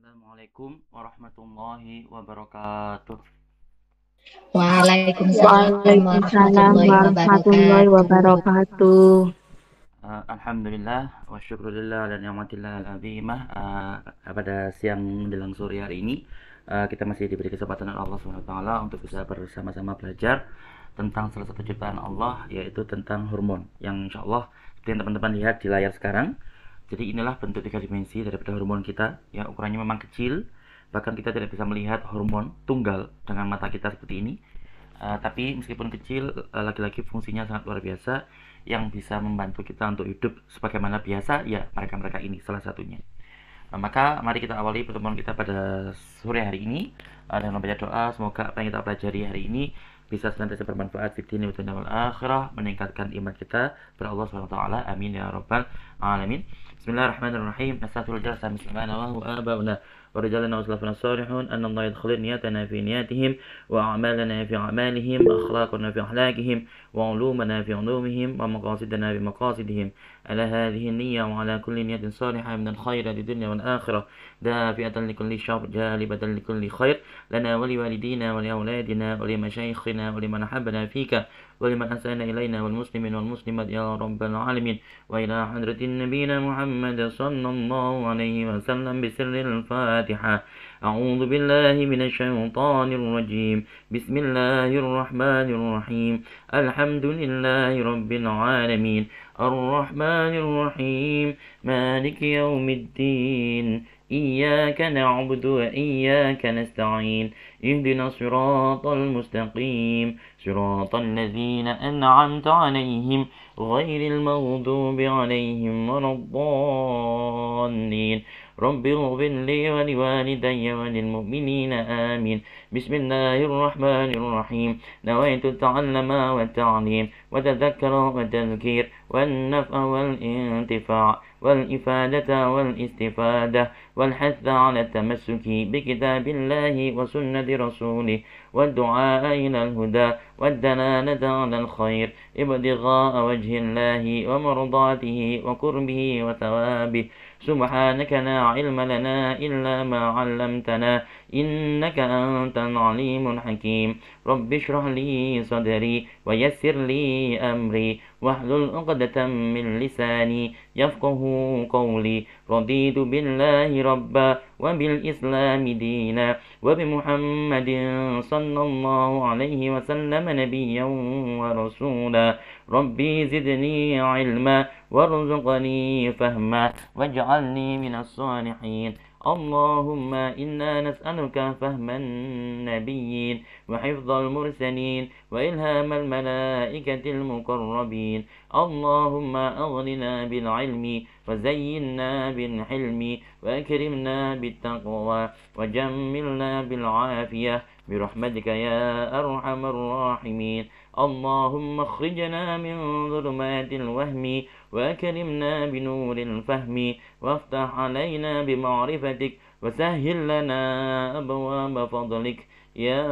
Assalamualaikum warahmatullahi wabarakatuh. Waalaikumsalam Waalaikumsalam warahmatullahi warahmatullahi wabarakatuh. wabarakatuh. Alhamdulillah wa syukurillah dan ni'matillah al-azimah. Pada siang menjelang sore hari ini kita masih diberi kesempatan oleh Allah SWT untuk bisa bersama-sama belajar tentang salah satu ciptaan Allah, yaitu tentang hormon, yang insya Allah seperti yang teman-teman lihat di layar sekarang. Jadi inilah bentuk tiga dimensi daripada hormon kita, yang ukurannya memang kecil, bahkan kita tidak bisa melihat hormon tunggal dengan mata kita seperti ini. Tapi meskipun kecil, lagi-lagi fungsinya sangat luar biasa, yang bisa membantu kita untuk hidup sebagaimana biasa, ya mereka-mereka ini salah satunya. Maka mari kita awali pertemuan kita pada sore hari ini dengan membaca doa. Semoga apa yang kita pelajari hari ini bisa senantiasa bermanfaat di dunia dan akhirah, meningkatkan iman kita kepada Allah Subhanahu wa taala. Amin ya rabbal alamin. Bismillahirrahmanirrahim. Nasatul jalsa bismillahirrahmanirrahim wa abauna wa rijalana wa salafuna salihun anna Allah yadkhulu niyatana fi niyatihim wa a'malana fi a'malihim wa akhlaqana fi akhlaqihim wa ulumana fi ulumihim wa maqasidana fi maqasidihim ala hadhihi an-niyya wa ala kulli niyyatin salihah min al-khair di dunya wal akhirah dafi'atan likulli syarr jalibatan likulli khair lana wa liwalidina wa liauladina wa limashayikhina wa liman ahabbana fika ولمن أحسن إلينا والمسلمين والمسلمات يا رب العالمين وإلى حضرة نبينا محمد صلى الله عليه وسلم بسر الفاتحة. أعوذ بالله من الشيطان الرجيم. بسم الله الرحمن الرحيم. الحمد لله رب العالمين الرحمن الرحيم مالك يوم الدين إياك نعبد وإياك نستعين اهدنا الصراط المستقيم صراط الذين أنعمت عليهم غير المغضوب عليهم ولا الضالين رب اغفر لي ولوالدي وللمؤمنين آمين. بسم الله الرحمن الرحيم. نويت التعلم والتعليم وتذكر والتذكير والنفع والانتفاع والإفادة والاستفادة والحث على التمسك بكتاب الله وسنة رسوله والدعاء إلى الهدى والدلالة على الخير ابتغاء وجه الله ومرضاته وقربه وثوابه. سبحانك لا علم لنا إلا ما علمتنا إنك أنت العليم الحكيم. رب اشرح لي صدري ويسر لي أمري واحلل عقدة من لساني يفقه قولي. رضيت بالله ربا وبالإسلام دينا وبمحمد صلى الله عليه وسلم نبيا ورسولا. ربي زدني علما وارزقني فهما واجعلني من الصالحين. اللهم إنا نسألك فهم النبيين وحفظ المرسلين وإلهام الملائكة المقربين. اللهم أغننا بالعلم وزينا بالحلم وأكرمنا بالتقوى وجملنا بالعافية برحمتك يا أرحم الراحمين. اللهم اخرجنا من ظلمات الوهم وأكرمنا بنور الفهم وافتح علينا بمعرفتك وسهل لنا أبواب فضلك يا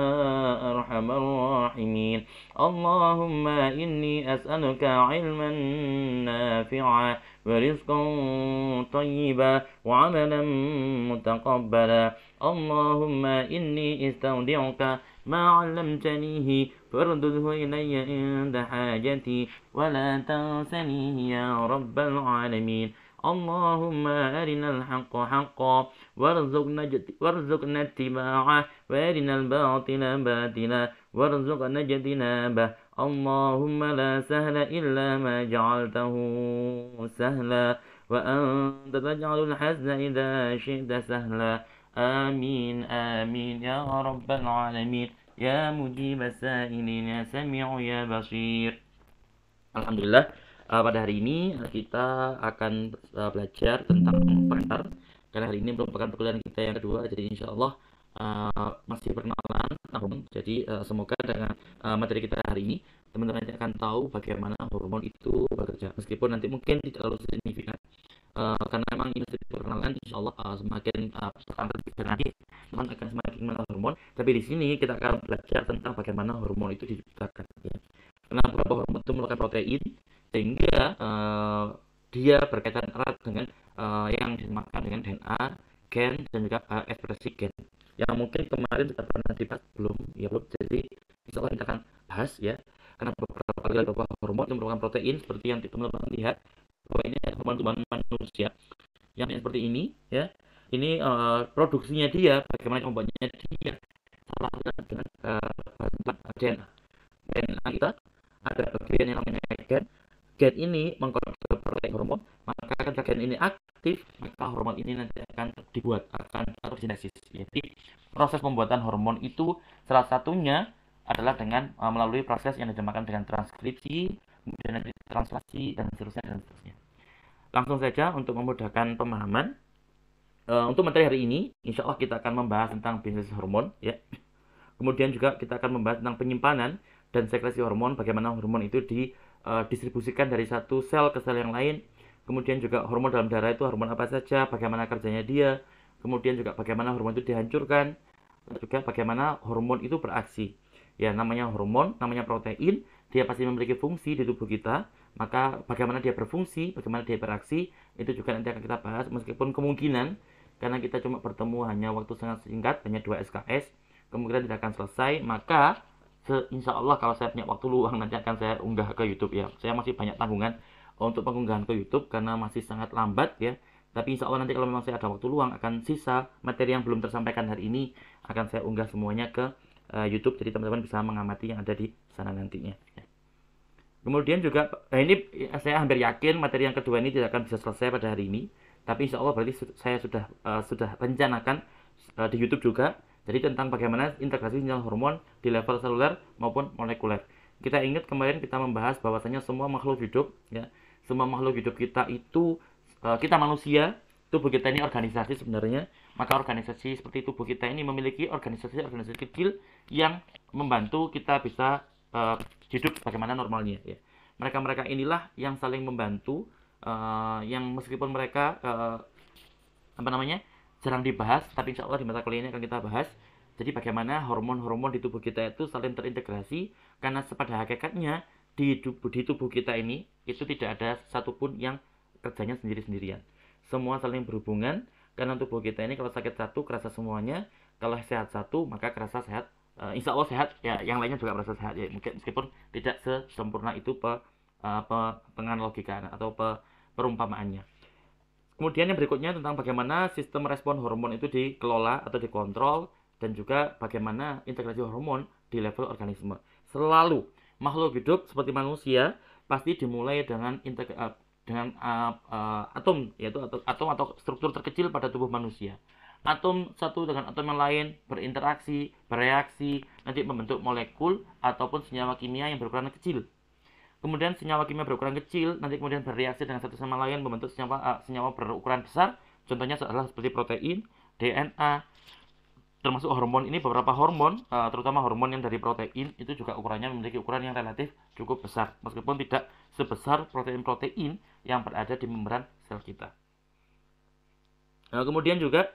أرحم الراحمين. اللهم إني أسألك علما نافعا ورزقا طيبا وعملا متقبلا. اللهم إني استودعك ما علمتنيه فارده إلي عند حاجتي ولا تنسنيه يا رب العالمين. اللهم أرنا الحق حقا وارزقنا اتباعه وأرنا الباطل باطلا وارزقنا اجتنابه. اللهم لا سهل إلا ما جعلته سهلا وأنت تجعل الحزن إذا شئت سهلا. آمين آمين يا رب العالمين يا مجيب السائلين يا سميع يا بصير. Alhamdulillah, pada hari ini kita akan belajar tentang pengantar, karena hari ini merupakan perkuliahan kita yang kedua. Jadi insya Allah masih perkenalan hormon. Jadi semoga dengan materi kita hari ini teman-teman nanti akan tahu bagaimana hormon itu bekerja, meskipun nanti mungkin tidak terlalu signifikan. Karena memang ini sedikit perkenalan, insya Allah semakin persoalan berpikir nanti teman akan semakin mengenal hormon. Tapi di sini kita akan belajar tentang bagaimana hormon itu diciptakan. Ya. Karena beberapa hormon itu merupakan protein, sehingga dia berkaitan erat dengan yang dinamakan dengan DNA, gen dan juga ekspresi gen. Yang mungkin kemarin sudah pernah dibahas belum? Ya belum. Jadi insya Allah kita akan bahas ya. Karena beberapa hormon yang merupakan protein seperti yang teman-teman lihat bahwa ini hormon tubuh manusia yang seperti ini ya. Ini produksinya dia, bagaimana membuatnya dia. Salah satunya dengan bantuan DNA. DNA kita ada bagian yang namanya gen. Gen ini mengkode protein hormon, maka ketika gen ini aktif, maka hormon ini nanti akan dibuat, akan tersinesis. Jadi proses pembuatan hormon itu salah satunya adalah dengan melalui proses yang dinamakan dengan transkripsi, kemudian nanti translasi dan seterusnya. Langsung saja untuk memudahkan pemahaman, untuk materi hari ini, insya Allah kita akan membahas tentang bisnis hormon ya. Kemudian juga kita akan membahas tentang penyimpanan dan sekresi hormon, bagaimana hormon itu didistribusikan dari satu sel ke sel yang lain. Kemudian juga hormon dalam darah itu hormon apa saja, bagaimana kerjanya dia. Kemudian juga bagaimana hormon itu dihancurkan, juga bagaimana hormon itu beraksi. Ya, namanya hormon, namanya protein, dia pasti memiliki fungsi di tubuh kita. Maka bagaimana dia berfungsi, bagaimana dia beraksi, itu juga nanti akan kita bahas. Meskipun kemungkinan, karena kita cuma bertemu hanya waktu sangat singkat, hanya 2 SKS, kemungkinan tidak akan selesai. Maka insya Allah kalau saya punya waktu luang nanti akan saya unggah ke YouTube ya. Saya masih banyak tanggungan untuk pengunggahan ke YouTube karena masih sangat lambat ya. Tapi insya Allah nanti kalau memang saya ada waktu luang, akan sisa materi yang belum tersampaikan hari ini akan saya unggah semuanya ke YouTube. Jadi teman-teman bisa mengamati yang ada di sana nantinya. Kemudian juga ini saya hampir yakin materi yang kedua ini tidak akan bisa selesai pada hari ini. Tapi insya Allah berarti saya sudah rencanakan di YouTube juga. Jadi tentang bagaimana integrasi sinyal hormon di level seluler maupun molekuler. Kita ingat kemarin kita membahas bahwasanya semua makhluk hidup ya, semua makhluk hidup kita itu kita manusia, tubuh kita ini organisasi sebenarnya. Maka organisasi seperti tubuh kita ini memiliki organisasi kecil yang membantu kita bisa hidup bagaimana normalnya ya. Mereka inilah yang saling membantu, yang meskipun mereka jarang dibahas, tapi insya Allah di mata kuliah ini akan kita bahas. Jadi bagaimana hormon-hormon di tubuh kita itu saling terintegrasi, karena pada hakikatnya di tubuh kita ini itu tidak ada satupun yang kerjanya sendiri-sendirian. Semua saling berhubungan, karena tubuh kita ini kalau sakit satu kerasa semuanya, kalau sehat satu maka kerasa sehat, insya Allah sehat ya, yang lainnya juga merasa sehat ya. Mungkin meskipun tidak sesempurna itu penganalogikan atau perumpamaannya. Kemudian yang berikutnya tentang bagaimana sistem respon hormon itu dikelola atau dikontrol, dan juga bagaimana integrasi hormon di level organisme. Selalu makhluk hidup seperti manusia pasti dimulai dengan atom, yaitu atom atau struktur terkecil pada tubuh manusia. Atom satu dengan atom yang lain berinteraksi, bereaksi, nanti membentuk molekul ataupun senyawa kimia yang berukuran kecil. Kemudian senyawa kimia berukuran kecil nanti kemudian bereaksi dengan satu sama lain membentuk senyawa berukuran besar. Contohnya adalah seperti protein, DNA, termasuk hormon. Ini beberapa hormon, terutama hormon yang dari protein itu juga ukurannya memiliki ukuran yang relatif cukup besar, meskipun tidak sebesar protein-protein yang berada di membran sel kita. Kemudian juga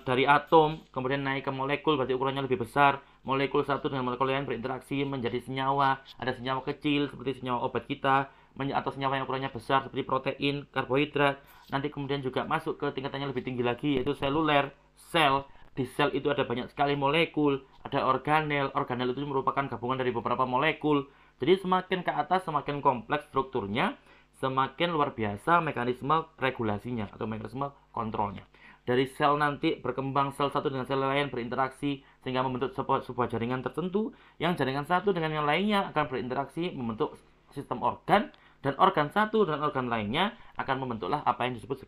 dari atom kemudian naik ke molekul, berarti ukurannya lebih besar. Molekul satu dengan molekul lain berinteraksi menjadi senyawa. Ada senyawa kecil seperti senyawa obat kita, atau senyawa yang ukurannya besar seperti protein, karbohidrat. Nanti kemudian juga masuk ke tingkatannya lebih tinggi lagi, yaitu seluler, sel. Di sel itu ada banyak sekali molekul, ada organel. Organel itu merupakan gabungan dari beberapa molekul. Jadi semakin ke atas semakin kompleks strukturnya, semakin luar biasa mekanisme regulasinya atau mekanisme kontrolnya. Dari sel nanti berkembang, sel satu dengan sel lain berinteraksi sehingga membentuk sebuah jaringan tertentu, yang jaringan satu dengan yang lainnya akan berinteraksi membentuk sistem organ, dan organ satu dengan organ lainnya akan membentuklah apa yang disebut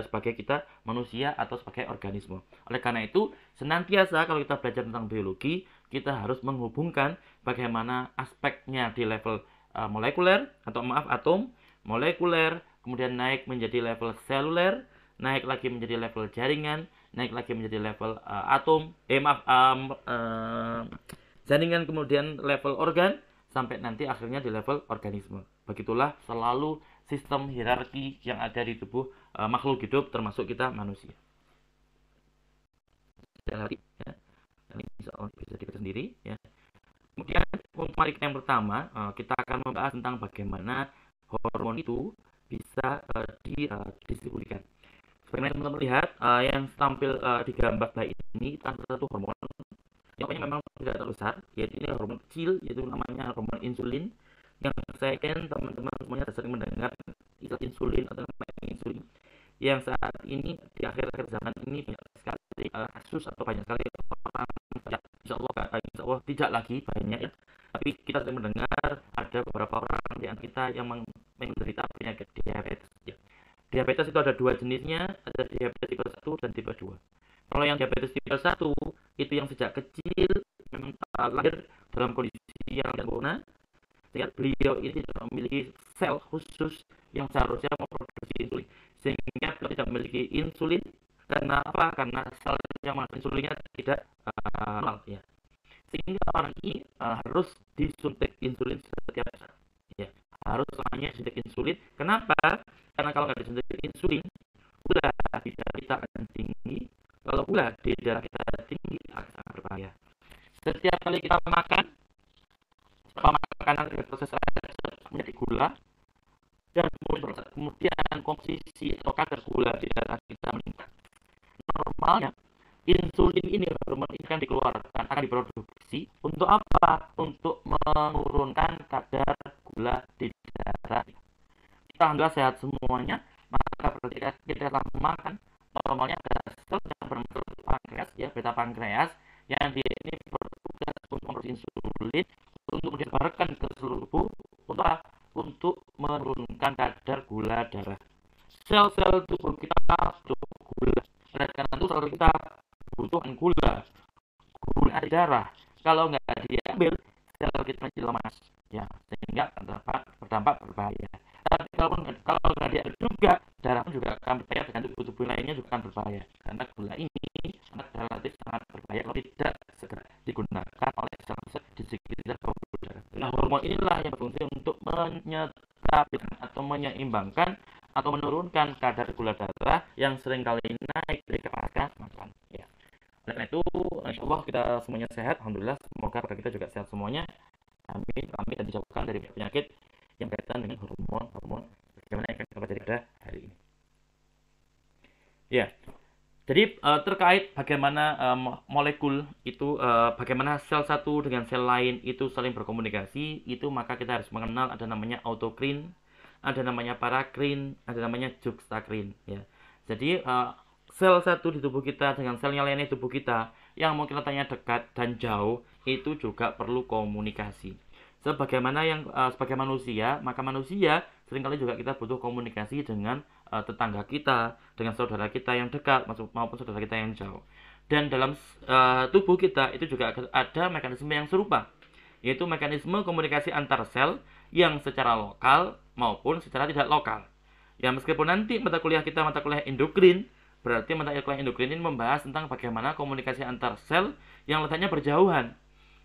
sebagai kita manusia atau sebagai organisme. Oleh karena itu, senantiasa kalau kita belajar tentang biologi, kita harus menghubungkan bagaimana aspeknya di level molekuler atau atom, molekuler, kemudian naik menjadi level seluler, naik lagi menjadi level jaringan, naik lagi menjadi level jaringan, kemudian level organ, sampai nanti akhirnya di level organisme. Begitulah selalu sistem hierarki yang ada di tubuh makhluk hidup, termasuk kita manusia. Sekali ya, ini bisa dibaca sendiri ya. Kemudian mari yang pertama kita akan membahas tentang bagaimana hormon itu bisa didistribusikan. Sebagaimana teman-teman lihat yang tampil di gambar ini salah satu hormon yang memang tidak terlalu besar, yaitu ini hormon kecil, yaitu namanya hormon insulin. Yang saya yakin teman-teman semuanya sering mendengar istilah insulin atau namanya insulin, yang saat ini di akhir-akhir zaman ini banyak sekali kasus atau banyak sekali orang, ya, insya Allah tidak lagi banyak ya, tapi kita sering mendengar ada beberapa orang di antara kita yang menderita penyakit diabetes ya. Diabetes itu ada dua jenisnya, ada diabetes tipe 1 dan tipe 2. Kalau yang diabetes tipe 1 itu yang sejak kecil memang lahir dalam kondisi yang tidak sempurna, sehingga beliau ini tidak memiliki sel khusus yang seharusnya memproduksi insulin, sehingga beliau tidak memiliki insulin. Karena apa? Karena sel yang menghasilkan insulinnya tidak normal ya, sehingga orang ini harus disuntik insulin setiap saat ya, harus selamanya disuntik insulin. Kenapa? Karena kalau nggak disuntik insulin, gula di darah kita akan tinggi. Kalau gula di darah kita tinggi akan sangat berbahaya. Setiap kali kita makan, makanan proses menjadi gula, dan kemudian komposisi atau kadar gula di darah kita meningkat. Normalnya insulin ini, hormon ini akan dikeluarkan, akan diproduksi untuk apa? Untuk menurunkan kadar gula di darah. Kita alhamdulillah sehat semuanya, maka ketika kita telah makan, normalnya ada sel yang bernama pankreas ya, beta pankreas, yang dia ini bertugas untuk memproduksi insulin untuk disebarkan ke seluruh tubuh untuk menurunkan kadar gula darah. Sel-sel tubuh kita butuh gula, oleh karena itu sel kita butuh gula di darah. Kalau nggak diambil, sel kita menjadi lemas ya, sehingga berdampak berbahaya. Tapi kalau nggak diambil juga, darah pun juga akan berbahaya, dengan tubuh lainnya juga akan berbahaya, karena gula ini relatif sangat berbahaya kalau tidak segera digunakan oleh sel-sel di sekitar pembuluh darah. Nah, hormon inilah yang berfungsi untuk menyetabilkan atau menyeimbangkan atau menurunkan kadar gula darah yang seringkali naik ketika pasca makan ya. Dan itu insya Allah kita semuanya sehat, alhamdulillah. Semoga keluarga kita juga sehat semuanya, amin dan dijauhkan dari penyakit yang berkaitan dengan hormon bagaimana yang akan kita pelajari pada hari ini ya. Jadi terkait bagaimana molekul itu, bagaimana sel satu dengan sel lain itu saling berkomunikasi, itu maka kita harus mengenal ada namanya autokrin, ada namanya parakrin, ada namanya juxtakrin ya. Jadi sel satu di tubuh kita dengan sel yang lainnya di tubuh kita yang mungkin letaknya dekat dan jauh itu juga perlu komunikasi. Sebagai manusia, maka manusia seringkali juga kita butuh komunikasi dengan tetangga kita, dengan saudara kita yang dekat maupun saudara kita yang jauh. Dan dalam tubuh kita itu juga ada mekanisme yang serupa, yaitu mekanisme komunikasi antar sel yang secara lokal maupun secara tidak lokal. Ya, meskipun nanti mata kuliah kita mata kuliah endokrin, berarti mata kuliah endokrin ini membahas tentang bagaimana komunikasi antar sel yang letaknya berjauhan.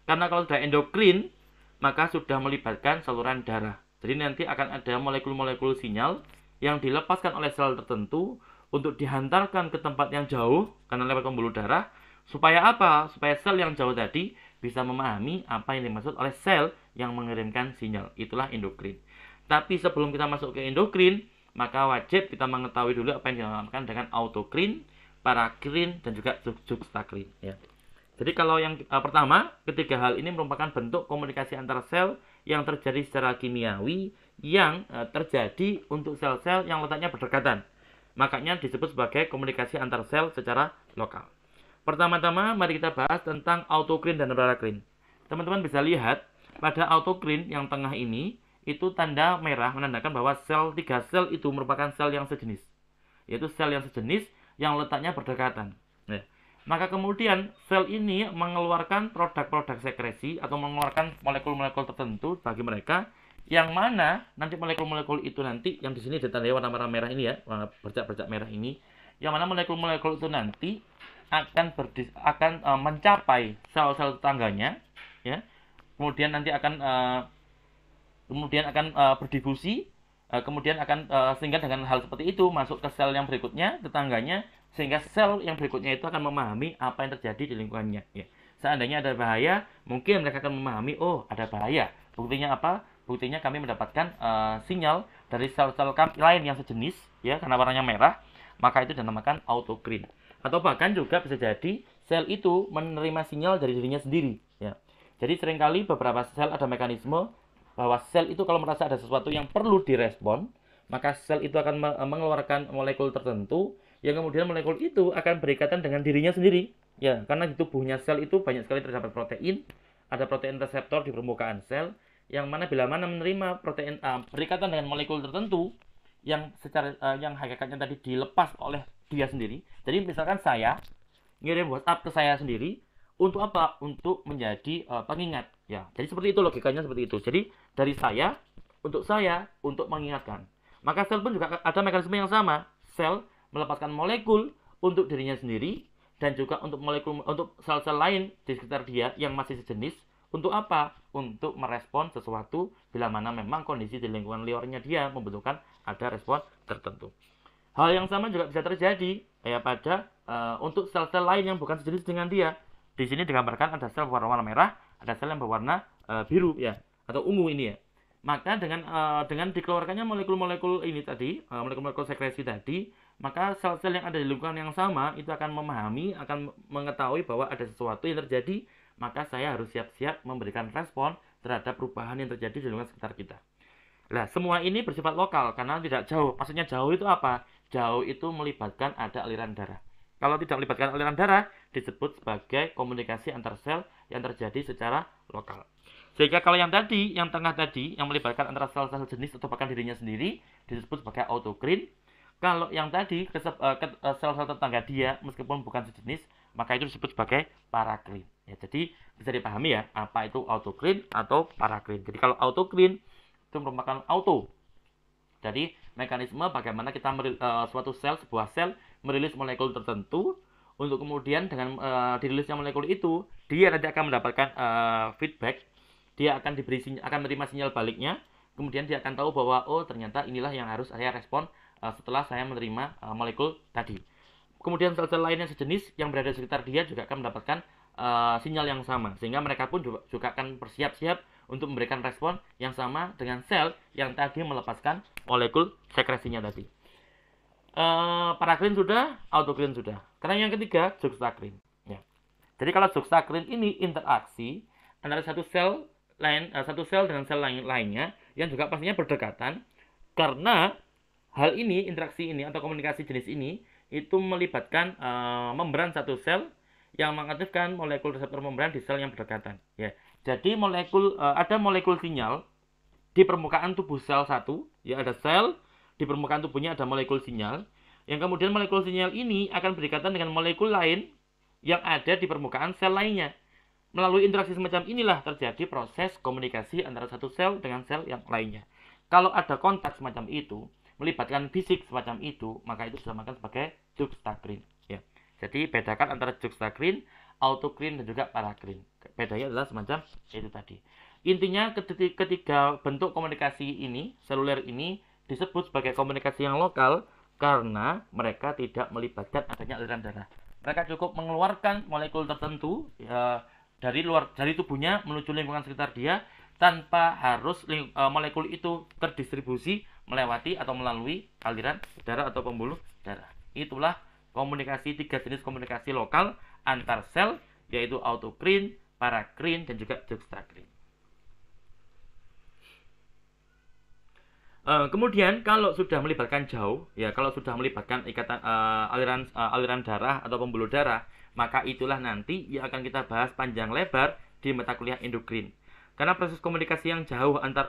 Karena kalau sudah endokrin, maka sudah melibatkan saluran darah. Jadi nanti akan ada molekul-molekul sinyal yang dilepaskan oleh sel tertentu untuk dihantarkan ke tempat yang jauh karena lewat pembuluh darah. Supaya apa? Supaya sel yang jauh tadi bisa memahami apa yang dimaksud oleh sel yang mengirimkan sinyal. Itulah endokrin. Tapi sebelum kita masuk ke endokrin, maka wajib kita mengetahui dulu apa yang dinamakan dengan autokrin, parakrin, dan juga juxtakrin ya. Jadi kalau yang pertama, ketiga hal ini merupakan bentuk komunikasi antar sel yang terjadi secara kimiawi yang terjadi untuk sel-sel yang letaknya berdekatan. Makanya disebut sebagai komunikasi antar sel secara lokal. Pertama-tama mari kita bahas tentang autokrin dan parakrin. Teman-teman bisa lihat pada autokrin yang tengah ini itu tanda merah menandakan bahwa tiga sel itu merupakan sel yang sejenis. Yaitu sel yang sejenis yang letaknya berdekatan. Nah, maka kemudian sel ini mengeluarkan produk-produk sekresi atau mengeluarkan molekul-molekul tertentu bagi mereka, yang mana nanti molekul-molekul itu nanti yang di sini ditandai warna merah ini ya, warna bercak-bercak merah ini, yang mana molekul-molekul itu nanti akan mencapai sel-sel tetangganya ya. Kemudian nanti akan berdifusi, kemudian akan sehingga dengan hal seperti itu masuk ke sel yang berikutnya, tetangganya, sehingga sel yang berikutnya itu akan memahami apa yang terjadi di lingkungannya ya. Seandainya ada bahaya, mungkin mereka akan memahami, oh ada bahaya. Buktinya apa? Buktinya kami mendapatkan sinyal dari sel-sel lain yang sejenis ya, karena warnanya merah, maka itu dinamakan autocrene. Atau bahkan juga bisa jadi sel itu menerima sinyal dari dirinya sendiri, ya. Jadi seringkali beberapa sel ada mekanisme bahwa sel itu kalau merasa ada sesuatu yang perlu direspon, maka sel itu akan mengeluarkan molekul tertentu yang kemudian molekul itu akan berikatan dengan dirinya sendiri, ya. Karena di tubuhnya sel itu banyak sekali terdapat protein, ada protein reseptor di permukaan sel yang mana bila mana menerima protein berikatan dengan molekul tertentu yang secara yang hakikatnya tadi dilepas oleh dia sendiri. Jadi misalkan saya ngirim WhatsApp ke saya sendiri untuk apa? Untuk menjadi pengingat, ya. Jadi seperti itu logikanya, seperti itu. Jadi dari saya untuk mengingatkan. Maka sel pun juga ada mekanisme yang sama. Sel melepaskan molekul untuk dirinya sendiri dan juga untuk molekul untuk sel-sel lain di sekitar dia yang masih sejenis. Untuk apa? Untuk merespon sesuatu bila mana memang kondisi di lingkungan luarnya dia membutuhkan ada respon tertentu. Hal yang sama juga bisa terjadi ya pada untuk sel-sel lain yang bukan sejenis dengan dia. Di sini digambarkan ada sel berwarna merah, ada sel yang berwarna biru, ya, atau ungu ini, ya. Maka dengan dikeluarkannya molekul-molekul ini tadi, molekul-molekul sekresi tadi, maka sel-sel yang ada di lingkungan yang sama itu akan memahami, akan mengetahui bahwa ada sesuatu yang terjadi. Maka saya harus siap-siap memberikan respon terhadap perubahan yang terjadi di lingkungan sekitar kita. Nah, semua ini bersifat lokal karena tidak jauh. Maksudnya jauh itu apa? Jauh itu melibatkan ada aliran darah. Kalau tidak melibatkan aliran darah, disebut sebagai komunikasi antar sel yang terjadi secara lokal. Sehingga kalau yang tadi, yang tengah tadi, yang melibatkan antara sel-sel jenis atau bahkan dirinya sendiri, disebut sebagai autocrene. Kalau yang tadi, sel-sel tetangga dia, meskipun bukan sejenis, maka itu disebut sebagai paracrene. Ya, jadi bisa dipahami ya, apa itu autocrene atau paracrene. Jadi kalau autocrene itu merupakan auto. Jadi mekanisme bagaimana kita suatu sel, sebuah sel merilis molekul tertentu, untuk kemudian dengan dirilisnya molekul itu, dia nanti akan mendapatkan feedback, dia akan menerima sinyal baliknya, kemudian dia akan tahu bahwa oh ternyata inilah yang harus saya respon setelah saya menerima molekul tadi. Kemudian sel-sel lain yang sejenis yang berada di sekitar dia juga akan mendapatkan sinyal yang sama, sehingga mereka pun juga akan bersiap-siap untuk memberikan respon yang sama dengan sel yang tadi melepaskan molekul sekresinya tadi. Paracrene sudah, autocrene sudah. Karena yang ketiga, juxtacrine. Ya. Jadi kalau juxtacrine ini interaksi antara satu sel dengan sel lainnya yang juga pastinya berdekatan, karena hal ini, interaksi ini atau komunikasi jenis ini itu melibatkan membran satu sel yang mengaktifkan molekul reseptor membran di sel yang berdekatan. Ya. Jadi ada molekul sinyal di permukaan tubuh sel satu, ya, ada sel di permukaan tubuhnya ada molekul sinyal, yang kemudian molekul sinyal ini akan berikatan dengan molekul lain yang ada di permukaan sel lainnya. Melalui interaksi semacam inilah terjadi proses komunikasi antara satu sel dengan sel yang lainnya. Kalau ada kontak semacam itu, melibatkan fisik semacam itu, maka itu dinamakan sebagai juxtacrine. Ya. Jadi bedakan antara juxtacrine, autocrene dan juga paracrene. Bedanya adalah semacam itu tadi. Intinya ketiga bentuk komunikasi ini, seluler ini, disebut sebagai komunikasi yang lokal karena mereka tidak melibatkan adanya aliran darah. Mereka cukup mengeluarkan molekul tertentu ya, dari tubuhnya menuju lingkungan sekitar dia tanpa harus molekul itu terdistribusi melewati atau melalui aliran darah atau pembuluh darah. Itulah tiga jenis komunikasi lokal antar sel, yaitu autocrene, paracrene, dan juga juxtacrine. Kemudian kalau sudah melibatkan jauh, ya, kalau sudah melibatkan ikatan aliran darah atau pembuluh darah, maka itulah nanti yang akan kita bahas panjang lebar di mata kuliah endokrin. Karena proses komunikasi yang jauh antar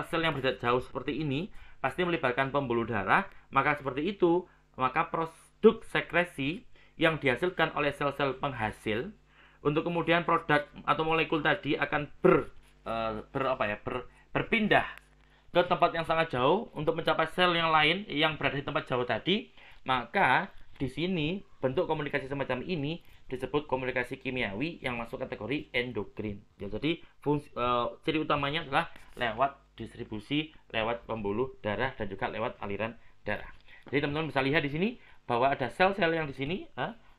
sel yang berjarak jauh seperti ini pasti melibatkan pembuluh darah, maka seperti itu, maka produk sekresi yang dihasilkan oleh sel-sel penghasil untuk kemudian produk atau molekul tadi akan berpindah ke tempat yang sangat jauh untuk mencapai sel yang lain yang berada di tempat jauh tadi. Maka di sini bentuk komunikasi semacam ini disebut komunikasi kimiawi yang masuk kategori endokrin. Ya, jadi ciri utamanya adalah lewat distribusi, lewat pembuluh darah dan juga lewat aliran darah. Jadi teman-teman bisa lihat di sini bahwa ada sel-sel yang di sini,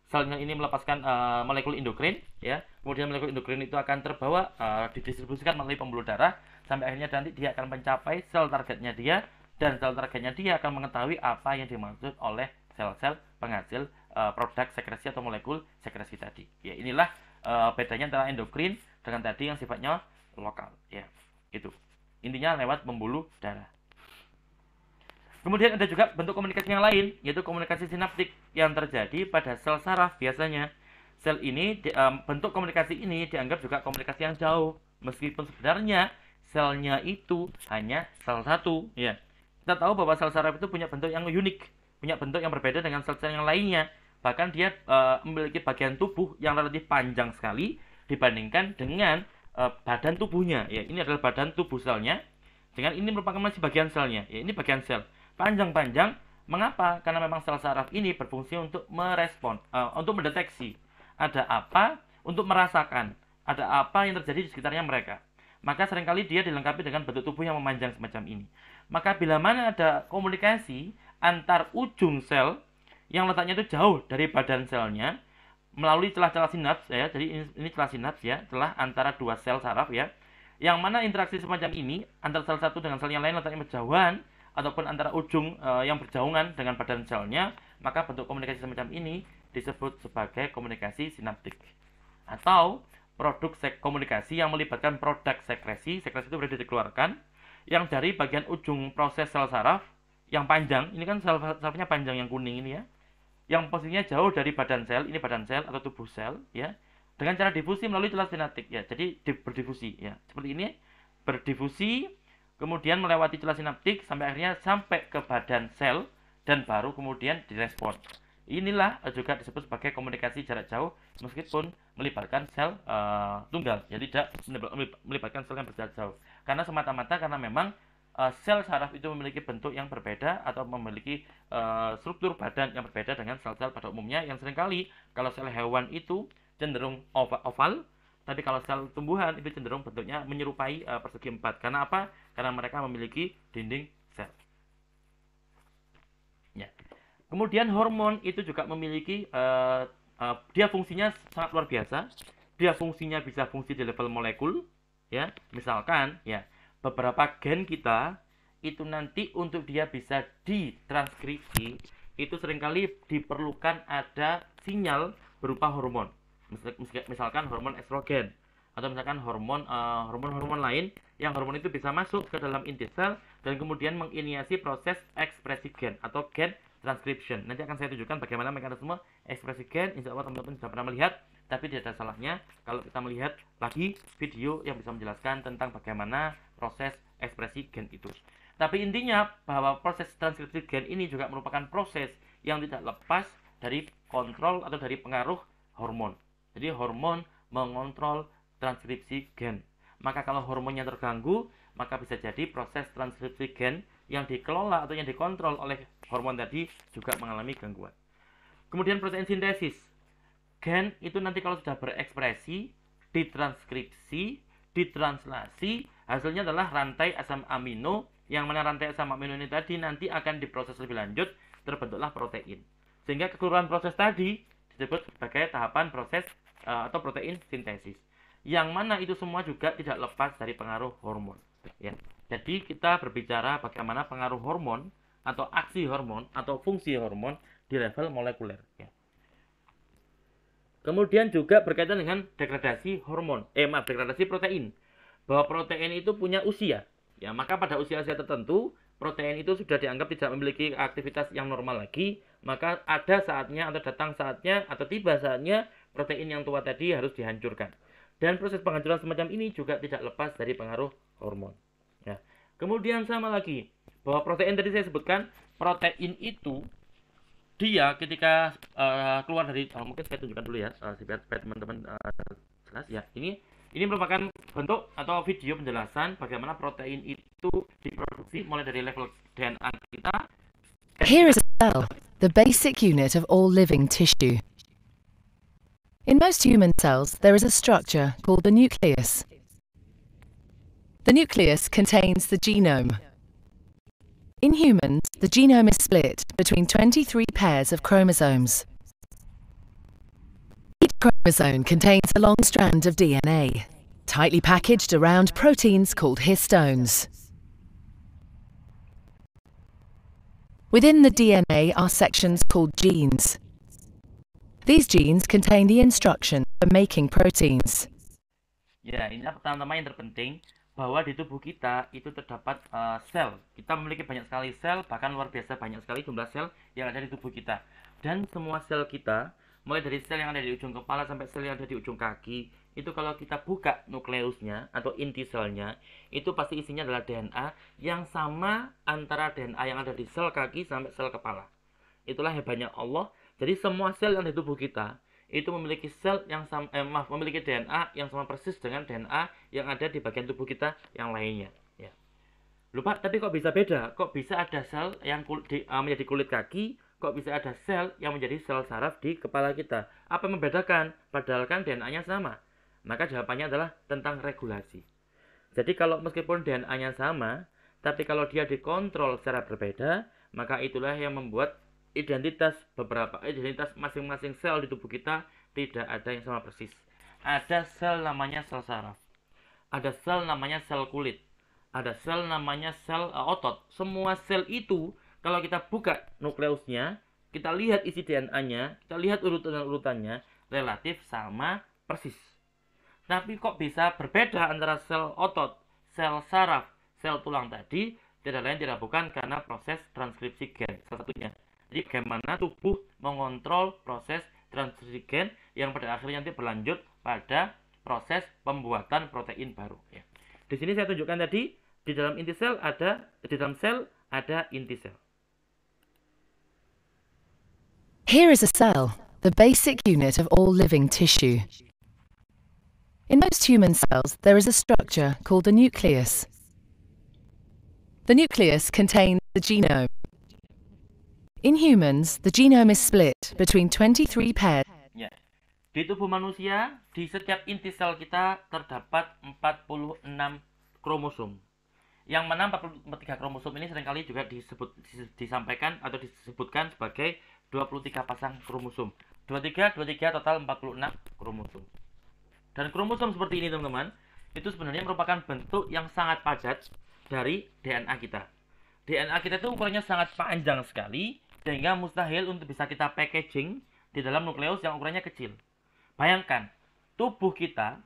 selnya ini melepaskan molekul endokrin, ya. Kemudian molekul endokrin itu akan terbawa didistribusikan melalui pembuluh darah sampai akhirnya nanti dia akan mencapai sel targetnya dia, dan sel targetnya dia akan mengetahui apa yang dimaksud oleh sel-sel penghasil produk sekresi atau molekul sekresi tadi. Ya, inilah bedanya antara endokrin dengan tadi yang sifatnya lokal. Ya, itu intinya lewat pembuluh darah. Kemudian ada juga bentuk komunikasi yang lain, yaitu komunikasi sinaptik yang terjadi pada sel saraf. Biasanya sel ini bentuk komunikasi ini dianggap juga komunikasi yang jauh, meskipun sebenarnya selnya itu hanya sel satu. Ya, kita tahu bahwa sel saraf itu punya bentuk yang unik, punya bentuk yang berbeda dengan sel-sel yang lainnya. Bahkan dia memiliki bagian tubuh yang relatif panjang sekali dibandingkan dengan badan tubuhnya. Ya, ini adalah badan tubuh selnya. Dengan ini merupakan masih bagian selnya. Ya, ini bagian sel panjang-panjang. Mengapa? Karena memang sel saraf ini berfungsi untuk merespon, untuk mendeteksi ada apa, untuk merasakan ada apa yang terjadi di sekitarnya mereka. Maka seringkali dia dilengkapi dengan bentuk tubuh yang memanjang semacam ini. Maka bila mana ada komunikasi antar ujung sel yang letaknya itu jauh dari badan selnya melalui celah-celah sinaps, ya. Jadi ini celah sinaps, ya, celah antara dua sel saraf, ya. Yang mana interaksi semacam ini antara sel satu dengan sel yang lain letaknya berjauhan, ataupun antara ujung yang berjauhan dengan badan selnya, maka bentuk komunikasi semacam ini disebut sebagai komunikasi sinaptik. Atau produk komunikasi yang melibatkan produk sekresi. Sekresi itu berarti dikeluarkan, yang dari bagian ujung proses sel saraf yang panjang. Ini kan sel sarafnya panjang yang kuning ini, ya, yang posisinya jauh dari badan sel. Ini badan sel atau tubuh sel, ya, dengan cara difusi melalui celah sinaptik, ya. Jadi berdifusi, ya, seperti ini, berdifusi, kemudian melewati celah sinaptik sampai akhirnya sampai ke badan sel dan baru kemudian direspon. Inilah juga disebut sebagai komunikasi jarak jauh meskipun melibatkan sel tunggal, ya, tidak melibatkan sel yang berjarak jauh. Karena semata-mata karena memang sel saraf itu memiliki bentuk yang berbeda atau memiliki struktur badan yang berbeda dengan sel-sel pada umumnya, yang seringkali kalau sel hewan itu cenderung oval, tapi kalau sel tumbuhan itu cenderung bentuknya menyerupai persegi empat. Karena apa? Karena mereka memiliki dinding sel. Ya. Kemudian hormon itu juga memiliki dia fungsinya sangat luar biasa. Dia fungsinya bisa fungsi di level molekul, ya. Misalkan, ya, beberapa gen kita itu nanti untuk dia bisa ditranskripsi itu seringkali diperlukan ada sinyal berupa hormon. Misalkan hormon estrogen atau misalkan hormon lain, yang hormon itu bisa masuk ke dalam inti sel dan kemudian menginisiasi proses ekspresi gen atau gen transcription. Nanti akan saya tunjukkan bagaimana mekanisme ekspresi gen. Insya Allah teman-teman sudah pernah melihat, tapi tidak ada salahnya kalau kita melihat lagi video yang bisa menjelaskan tentang bagaimana proses ekspresi gen itu. Tapi intinya bahwa proses transkripsi gen ini juga merupakan proses yang tidak lepas dari kontrol atau dari pengaruh hormon. Jadi hormon mengontrol transkripsi gen. Maka kalau hormonnya terganggu, maka bisa jadi proses transkripsi gen yang dikelola atau yang dikontrol oleh hormon tadi juga mengalami gangguan. Kemudian protein sintesis. Gen itu nanti kalau sudah berekspresi, ditranskripsi, ditranslasi, hasilnya adalah rantai asam amino, yang mana rantai asam amino ini tadi nanti akan diproses lebih lanjut, terbentuklah protein. Sehingga keseluruhan proses tadi disebut sebagai tahapan proses atau protein sintesis. Yang mana itu semua juga tidak lepas dari pengaruh hormon. Ya. Jadi kita berbicara bagaimana pengaruh hormon atau aksi hormon atau fungsi hormon di level molekuler. Ya. Kemudian juga berkaitan dengan degradasi hormon, degradasi protein. Bahwa protein itu punya usia. Ya, maka pada usia-usia tertentu protein itu sudah dianggap tidak memiliki aktivitas yang normal lagi, maka ada saatnya atau datang saatnya atau tiba saatnya protein yang tua tadi harus dihancurkan. Dan proses penghancuran semacam ini juga tidak lepas dari pengaruh hormon. Ya. Kemudian sama lagi, bahwa protein tadi saya sebutkan, protein itu dia ketika keluar dari, mungkin saya tunjukkan dulu ya, supaya teman-teman jelas ya. Ini merupakan bentuk atau video penjelasan bagaimana protein itu diproduksi mulai dari level DNA kita. Here is a cell, the basic unit of all living tissue. In most human cells, there is a structure called the nucleus. The nucleus contains the genome. In humans, the genome is split between 23 pairs of chromosomes. Each chromosome contains a long strand of DNA, tightly packaged around proteins called histones. Within the DNA are sections called genes. These genes contain the instruction for making proteins. Ya, ini pertama-tama yang terpenting bahwa di tubuh kita itu terdapat sel. Kita memiliki banyak sekali sel, bahkan luar biasa banyak sekali jumlah sel yang ada di tubuh kita. Dan semua sel kita, mulai dari sel yang ada di ujung kepala sampai sel yang ada di ujung kaki, itu kalau kita buka nukleusnya atau inti selnya, itu pasti isinya adalah DNA yang sama antara DNA yang ada di sel kaki sampai sel kepala. Itulah hebatnya Allah. Jadi semua sel yang di tubuh kita itu memiliki sel yang sama, memiliki DNA yang sama persis dengan DNA yang ada di bagian tubuh kita yang lainnya. Ya. Lupa, tapi kok bisa beda? Kok bisa ada sel yang menjadi kulit kaki? Kok bisa ada sel yang menjadi sel saraf di kepala kita? Apa yang membedakan? Padahal kan DNA-nya sama. Maka jawabannya adalah tentang regulasi. Jadi kalau meskipun DNA-nya sama, tapi kalau dia dikontrol secara berbeda, maka itulah yang membuat identitas masing-masing sel di tubuh kita tidak ada yang sama persis. Ada sel namanya sel saraf, ada sel namanya sel kulit, ada sel namanya sel otot. Semua sel itu kalau kita buka nukleusnya, kita lihat isi DNA-nya, kita lihat urutan-urutannya, relatif sama persis. Tapi kok bisa berbeda antara sel otot, sel saraf, sel tulang tadi? Tidak lain tidak bukan karena proses transkripsi gen, salah satunya. Jadi bagaimana tubuh mengontrol proses transkripsi gen yang pada akhirnya nanti berlanjut pada proses pembuatan protein baru. Ya. Di sini saya tunjukkan tadi di dalam sel ada inti sel. Here is a cell, the basic unit of all living tissue. In most human cells, there is a structure called the nucleus. The nucleus contains the genome. In humans, the genome is split between 23 pairs. Ya. Di tubuh manusia, di setiap inti sel kita terdapat 46 kromosom. Yang mana 43 kromosom ini seringkali juga disampaikan atau disebutkan sebagai 23 pasang kromosom. 23 total 46 kromosom. Dan kromosom seperti ini teman-teman, itu sebenarnya merupakan bentuk yang sangat padat dari DNA kita. DNA kita itu ukurannya sangat panjang sekali, sehingga mustahil untuk bisa kita packaging di dalam nukleus yang ukurannya kecil. Bayangkan, tubuh kita,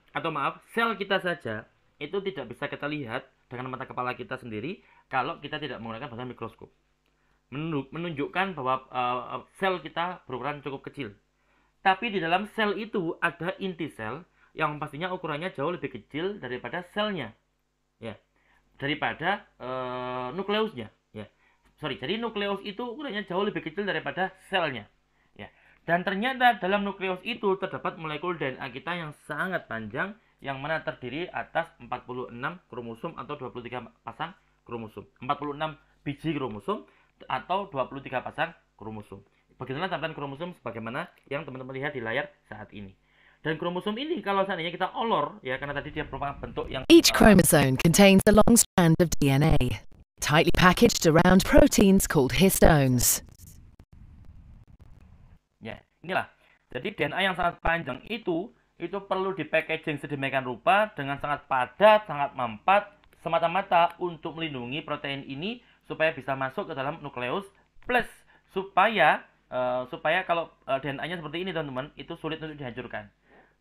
sel kita saja, itu tidak bisa kita lihat dengan mata kepala kita sendiri kalau kita tidak menggunakan bahan mikroskop. Menunjukkan bahwa sel kita berukuran cukup kecil. Tapi di dalam sel itu ada inti sel yang pastinya ukurannya jauh lebih kecil daripada selnya. Ya. Daripada nukleusnya. Jadi nukleus itu ukurannya jauh lebih kecil daripada selnya. Ya. Dan ternyata dalam nukleus itu terdapat molekul DNA kita yang sangat panjang, yang mana terdiri atas 46 kromosom atau 23 pasang kromosom. 46 biji kromosom atau 23 pasang kromosom. Begitulah tampilan kromosom sebagaimana yang teman-teman lihat di layar saat ini. Dan kromosom ini kalau seandainya kita olor, ya karena tadi dia merupakan bentuk yang Each chromosome contains a long strand of DNA, tightly packaged around proteins called histones. Ya, inilah. Jadi DNA yang sangat panjang itu perlu dipackaging sedemikian rupa dengan sangat padat, sangat mampat, semata-mata untuk melindungi protein ini supaya bisa masuk ke dalam nukleus, plus supaya kalau DNA-nya seperti ini teman-teman, itu sulit untuk dihancurkan.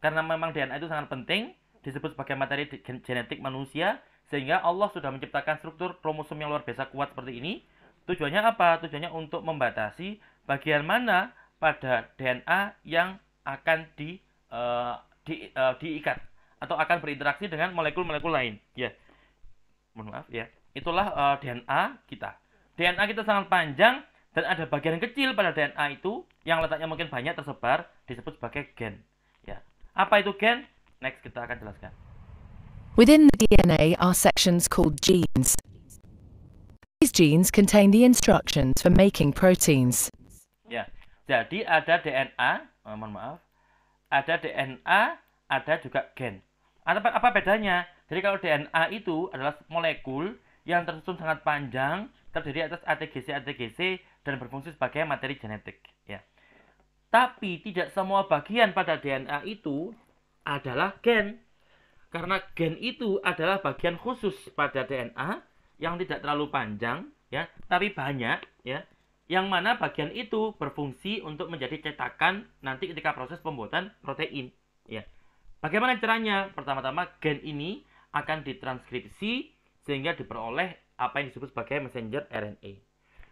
Karena memang DNA itu sangat penting, disebut sebagai materi genetik manusia, sehingga Allah sudah menciptakan struktur kromosom yang luar biasa kuat seperti ini. Tujuannya apa? Tujuannya untuk membatasi bagian mana pada DNA yang akan diikat atau akan berinteraksi dengan molekul-molekul lain. Ya, mohon maaf ya. Itulah DNA kita. DNA kita sangat panjang dan ada bagian kecil pada DNA itu yang letaknya mungkin banyak tersebar, disebut sebagai gen. Ya. Apa itu gen? Next kita akan jelaskan. Within the DNA are sections called genes. These genes contain the instructions for making proteins. Ya, jadi ada DNA, ada DNA, ada juga gen. Apa bedanya? Jadi kalau DNA itu adalah molekul yang tersusun sangat panjang, terdiri atas ATGC dan berfungsi sebagai materi genetik. Ya. Tapi tidak semua bagian pada DNA itu adalah gen. Karena gen itu adalah bagian khusus pada DNA yang tidak terlalu panjang, ya, tapi banyak, ya. yang mana bagian itu berfungsi untuk menjadi cetakan nanti ketika proses pembuatan protein. Ya. Bagaimana caranya? Pertama-tama gen ini akan ditranskripsi sehingga diperoleh apa yang disebut sebagai messenger RNA.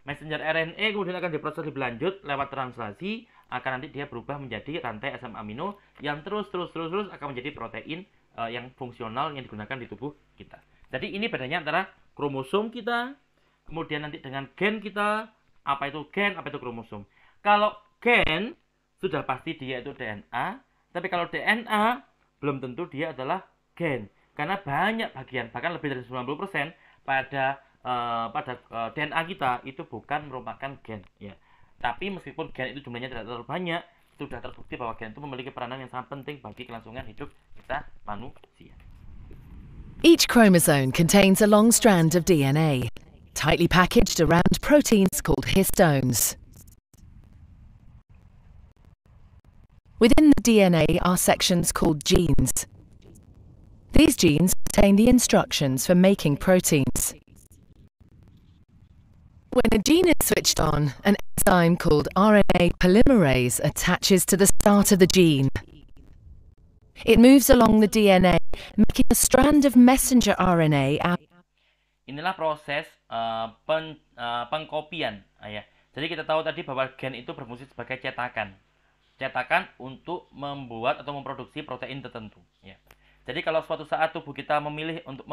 Messenger RNA kemudian akan diproses lebih lanjut lewat translasi, akan nanti dia berubah menjadi rantai asam amino yang terus akan menjadi protein yang fungsional yang digunakan di tubuh kita. Jadi ini bedanya antara kromosom kita, kemudian nanti dengan gen kita. Apa itu gen, apa itu kromosom. Kalau gen sudah pasti dia itu DNA, tapi kalau DNA belum tentu dia adalah gen, karena banyak bagian, bahkan lebih dari 90% pada DNA kita itu bukan merupakan gen, ya. Tapi meskipun gen itu jumlahnya tidak terlalu banyak, sudah terbukti bahwa gen itu memiliki peranan yang sangat penting bagi kelangsungan hidup kita manusia. Each chromosome contains a long strand of DNA, tightly packaged around proteins called histones. Within the DNA are sections called genes. These genes contain the instructions for making proteins. When a gene is switched on, an enzyme called RNA polymerase attaches to the start of the gene. It moves along the DNA, making a strand of messenger RNA out. Inilah proses pengkopian, ya. Jadi kita tahu tadi bahwa gen itu berfungsi sebagai cetakan untuk membuat atau memproduksi protein tertentu, ya. Jadi kalau suatu saat tubuh kita memilih untuk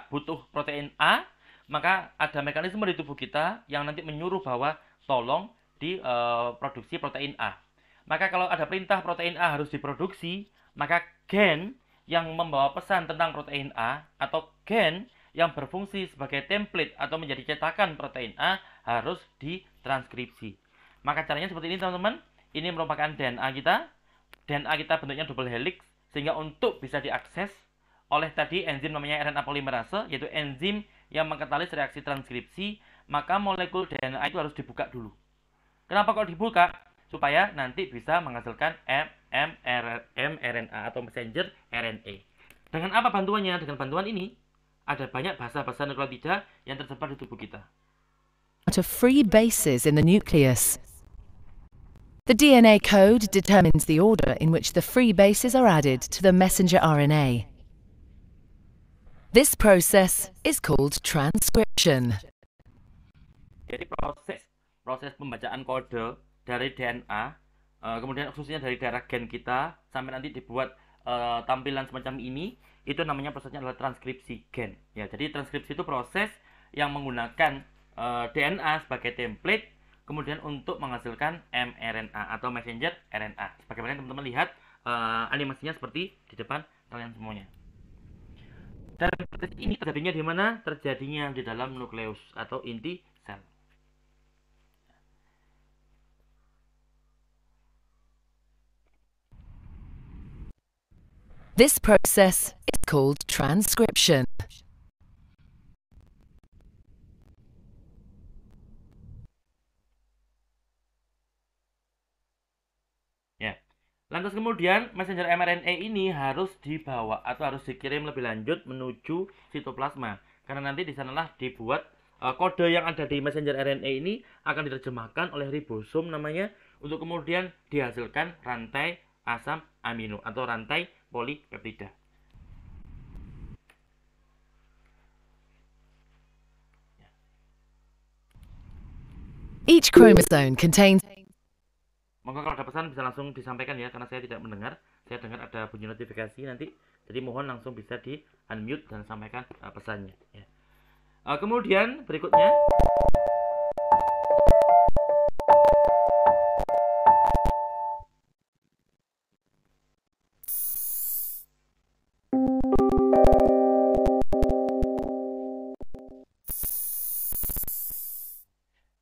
butuh protein A, maka ada mekanisme di tubuh kita yang nanti menyuruh bahwa tolong diproduksi protein A. Maka kalau ada perintah protein A harus diproduksi, maka gen yang membawa pesan tentang protein A atau gen yang berfungsi sebagai template atau menjadi cetakan protein A harus ditranskripsi. Maka caranya seperti ini, teman-teman. Ini merupakan DNA kita. DNA kita bentuknya double helix, sehingga untuk bisa diakses oleh tadi enzim namanya RNA polimerase, yaitu enzim yang mengkatalis reaksi transkripsi, maka molekul DNA itu harus dibuka dulu. Kenapa kok dibuka? Supaya nanti bisa menghasilkan mRNA atau messenger RNA. Dengan apa bantuannya? Dengan bantuan ini, ada banyak bahasa-bahasa nukleotida yang tersebar di tubuh kita. Of free bases in the nucleus. The DNA code determines the order in which the free bases are added to the messenger RNA. This process is called transcription. Jadi proses pembacaan kode dari DNA, kemudian khususnya dari daerah gen kita sampai nanti dibuat tampilan semacam ini, itu namanya prosesnya adalah transkripsi gen. Ya, jadi transkripsi itu proses yang menggunakan DNA sebagai template, kemudian untuk menghasilkan mRNA atau messenger RNA. Sebagaimana teman-teman lihat animasinya seperti di depan kalian semuanya. Dan proses ini terjadinya di mana? Terjadinya di dalam nukleus atau inti sel. This process is called transcription. Lantas kemudian messenger mRNA ini harus dibawa atau harus dikirim lebih lanjut menuju sitoplasma. Karena nanti di sanalah dibuat kode yang ada di messenger RNA ini akan diterjemahkan oleh ribosom namanya untuk kemudian dihasilkan rantai asam amino atau rantai polipeptida. Each chromosome contains. Monggo kalau ada pesan bisa langsung disampaikan ya, karena saya tidak mendengar. Saya dengar ada bunyi notifikasi nanti. Jadi mohon langsung bisa di unmute dan sampaikan pesannya. Ya. Kemudian berikutnya.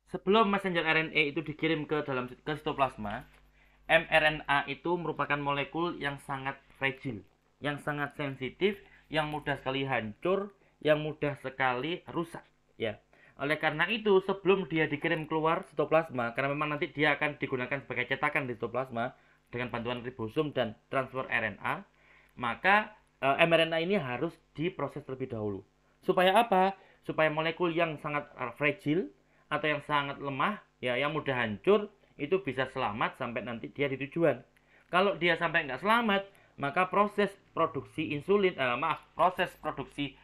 Sebelum messenger RNA itu dikirim ke sitoplasma, mRNA itu merupakan molekul yang sangat fragile, yang sangat sensitif, yang mudah sekali hancur, yang mudah sekali rusak. Ya, oleh karena itu sebelum dia dikirim keluar sitoplasma, karena memang nanti dia akan digunakan sebagai cetakan di sitoplasma dengan bantuan ribosom dan transfer RNA, maka mRNA ini harus diproses terlebih dahulu. Supaya apa? Supaya molekul yang sangat fragile atau yang sangat lemah Ya, yang mudah hancur itu bisa selamat sampai nanti dia di tujuan. Kalau dia sampai nggak selamat, maka proses produksi insulin, proses produksi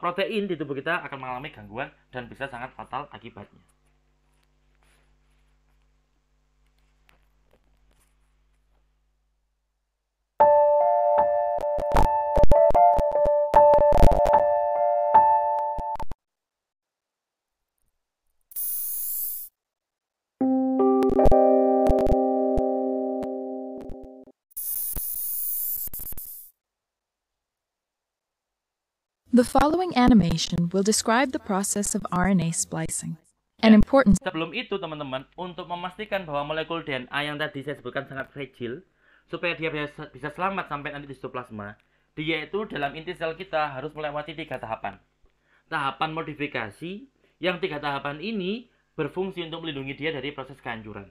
protein di tubuh kita akan mengalami gangguan dan bisa sangat fatal akibatnya. The following animation will describe the process of RNA splicing, an important Sebelum itu teman-teman, untuk memastikan bahwa molekul DNA yang tadi saya sebutkan sangat fragile, supaya dia bisa selamat sampai nanti di sitoplasma, dia itu dalam inti sel kita harus melewati 3 tahapan. Tahapan modifikasi, yang 3 tahapan ini berfungsi untuk melindungi dia dari proses kehancuran,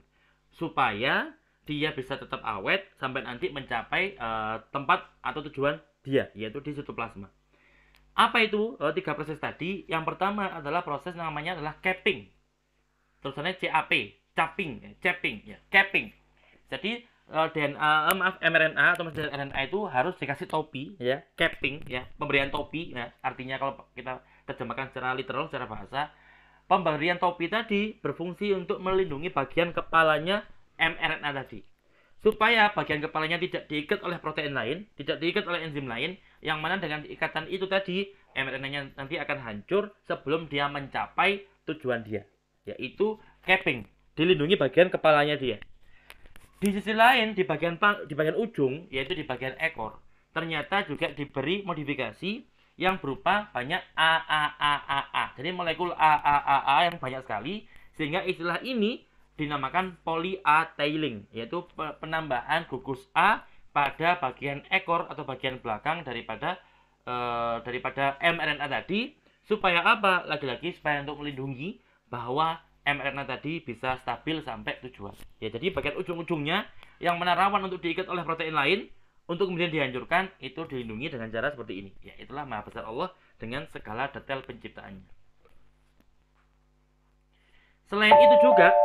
supaya dia bisa tetap awet sampai nanti mencapai tempat atau tujuan dia, yaitu di sitoplasma. Apa itu 3 proses tadi? Yang pertama adalah proses namanya adalah capping. Tulisannya CAP, capping, ya, capping. Jadi mRNA atau messenger RNA itu harus dikasih topi, ya, capping, ya, pemberian topi. Ya, artinya kalau kita terjemahkan secara literal, secara bahasa, pemberian topi tadi berfungsi untuk melindungi bagian kepalanya mRNA tadi, supaya bagian kepalanya tidak diikat oleh protein lain, tidak diikat oleh enzim lain, yang mana dengan ikatan itu tadi mRNA-nya nanti akan hancur sebelum dia mencapai tujuan dia, yaitu capping, dilindungi bagian kepalanya dia. Di sisi lain, di bagian ujung, yaitu di bagian ekor, ternyata juga diberi modifikasi yang berupa banyak AAAA. Jadi molekul AAAA yang banyak sekali, sehingga istilah ini dinamakan poly-A-tailing, yaitu penambahan gugus A pada bagian ekor atau bagian belakang daripada mRNA tadi, supaya apa? Lagi-lagi supaya untuk melindungi bahwa mRNA tadi bisa stabil sampai tujuan. Ya, jadi bagian ujung-ujungnya yang mana rawan untuk diikat oleh protein lain untuk kemudian dihancurkan itu dilindungi dengan cara seperti ini. Ya, itulah maha besar Allah dengan segala detail penciptaannya. Selain itu juga,